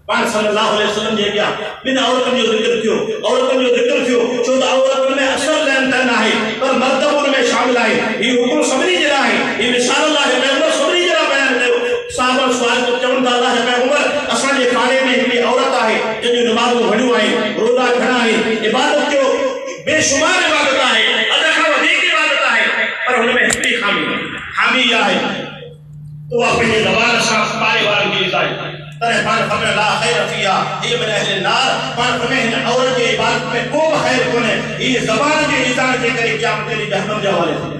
पाण सल्लल्लाहु अलैहि वसल्लम जे अॻियां ॿिन औरतुनि जो ज़िक्र थियो, औरतुनि जो ज़िक्र थियो छो त औरतुनि में असर लेन देन आहे पर मर्द उन में शामिल आहे। ही हुकुम सभिनी जे लाइ आहे, ही मिसाल अल्लाह जे पैगंबर सभिनी जे लाइ बयान कयो। साहब सुवाल चवनि था अल्लाह जे पैगंबर असांजे खाने में हिकिड़ी औरत आहे जंहिंजूं नमाज़ूं घणियूं आहिनि, रोज़ा घणा आहिनि, इबादत जो बेशुमार इबादत आहे, अद खां वधीक इबादत आहे, पर हुन में हिकिड़ी खामी इहा आहे त उहा पंहिंजे ज़बान सां पाड़े वारनि जी इज़ा आहे। तॾहिं पाण फरमायो ला खैर फीहा हिय मिन अहलिन नार, पाण फरमायो हिन औरत जे इबादत में को बि ख़ैर कोन्हे, हीअ ज़बान जे इज़ा जे करे क़यामत ॾींहुं जहन्नम जे हवाले थी।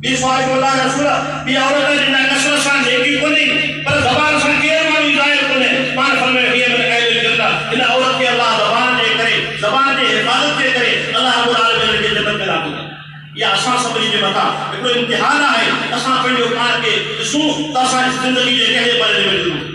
ॿी सुवाल जो अल्लाह रसूल ॿी औरत जिन नस्ल सां नेकी कोन्हे पर ज़बान सां केरु माण्हू ज़ाहिर कोन्हे, पाण फरमायो हिय मिन अहलिल जन्नत, हिन औरत खे अल्लाह ज़बान जे करे ज़बान जे हिफ़ाज़त जे करे अल्लाह रब्बुल आलमीन खे जन्नत में दाख़िल कंदो। या असां सभिनी जे मथां हिकिड़ो इम्तिहान आहे, असां पंहिंजो पाण खे ॾिसूं त असांजी ज़िंदगी जे कहिड़े मरहले में वञूं।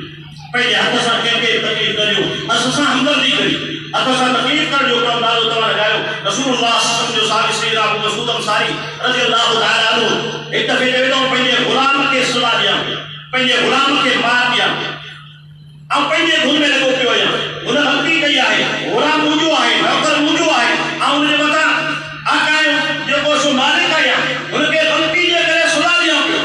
पंहिंजे हथ सां कंहिंखे तकलीफ़ करियो, हथ सां हमदर्दी करियो, हथ सां तकलीफ़ करण जो कमु नालो तव्हां लॻायो। रसूलुल्लाह सल्लल्लाहु अलैहि वसल्लम जो साहिब सैयदना अबू मसूद अंसारी रज़ियल्लाहु तआला अन्हु हिकु दफ़े चयो पंहिंजे ग़ुलाम खे सज़ा ॾियां, पंहिंजे ग़ुलाम खे मार ॾियां ऐं पंहिंजे धुन में लॻो पियो आहियां। हुन ग़लती कई आहे, ग़ुलाम मुंहिंजो आहे, नौकर मुंहिंजो आहे ऐं हुनजे मथां आका जेको सो मालिक आहे हुनखे ग़लती जे करे सज़ा ॾियां पियो।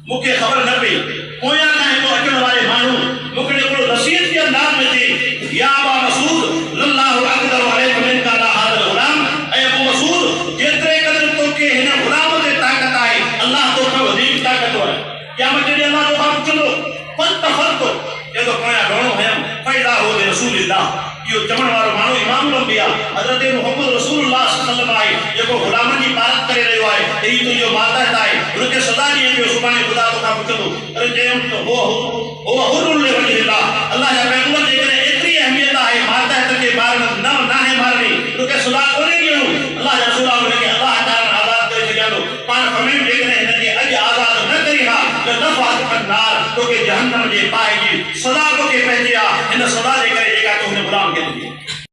मूंखे ख़बर न पई, पोयां खां हिकु अचण वारे माण्हू मूंखे हिकिड़ो नसीहत जे अंदाज़ में चई या अबा मसूद लल्लाहु अक़दरु अलैका मिनका अला हाज़िल ग़ुलाम, ऐं अबू मसूद जेतिरे क़दुरु तोखे हिन ग़ुलाम ते ताक़त आहे अल्लाह तोखां वधीक ताक़त आहे। क़यामत जे ॾींहुं अल्लाह तोखां पुछंदो फतफ़रतो, जेको पोयां घणो हुयमि फ़ैज़ा हो बि रसूलिल्लाह, इहो चवण वारो माण्हू इमामुल अंबिया हज़रत मुहम्मद रसूलुल्लाह सल्लल्लाहु अलैहि वसल्लम आहे जेको ग़ुलामनि जी इबादत करे रहियो आहे, ही तुंहिंजो मातहत आहे, हुनखे सज़ा ॾिए पियो, सुभाणे ख़ुदा तोखां पुछंदो। अरे चयुमि त हो हुरुल लिवजहिल्लाह, अल्लाह जा पैगंबर जेकॾहिं एतिरी अहमियत आहे मातहत खे न आहे मारणी, हुनखे सज़ा कोन्हे ॾियणो, अल्लाह जा रसूल हुनखे अल्लाह ताला आज़ाद करे सघंदो। पाण फरमायो जेकॾहिं हिनखे अॼु आज़ाद न करी हा त नफ़अत नार, तोखे जहन्नम जे बाहि जी सज़ा तोखे पइजी आहे, हिन सज़ा जे करे जेका तो हिन ग़ुलाम खे ॾिनी।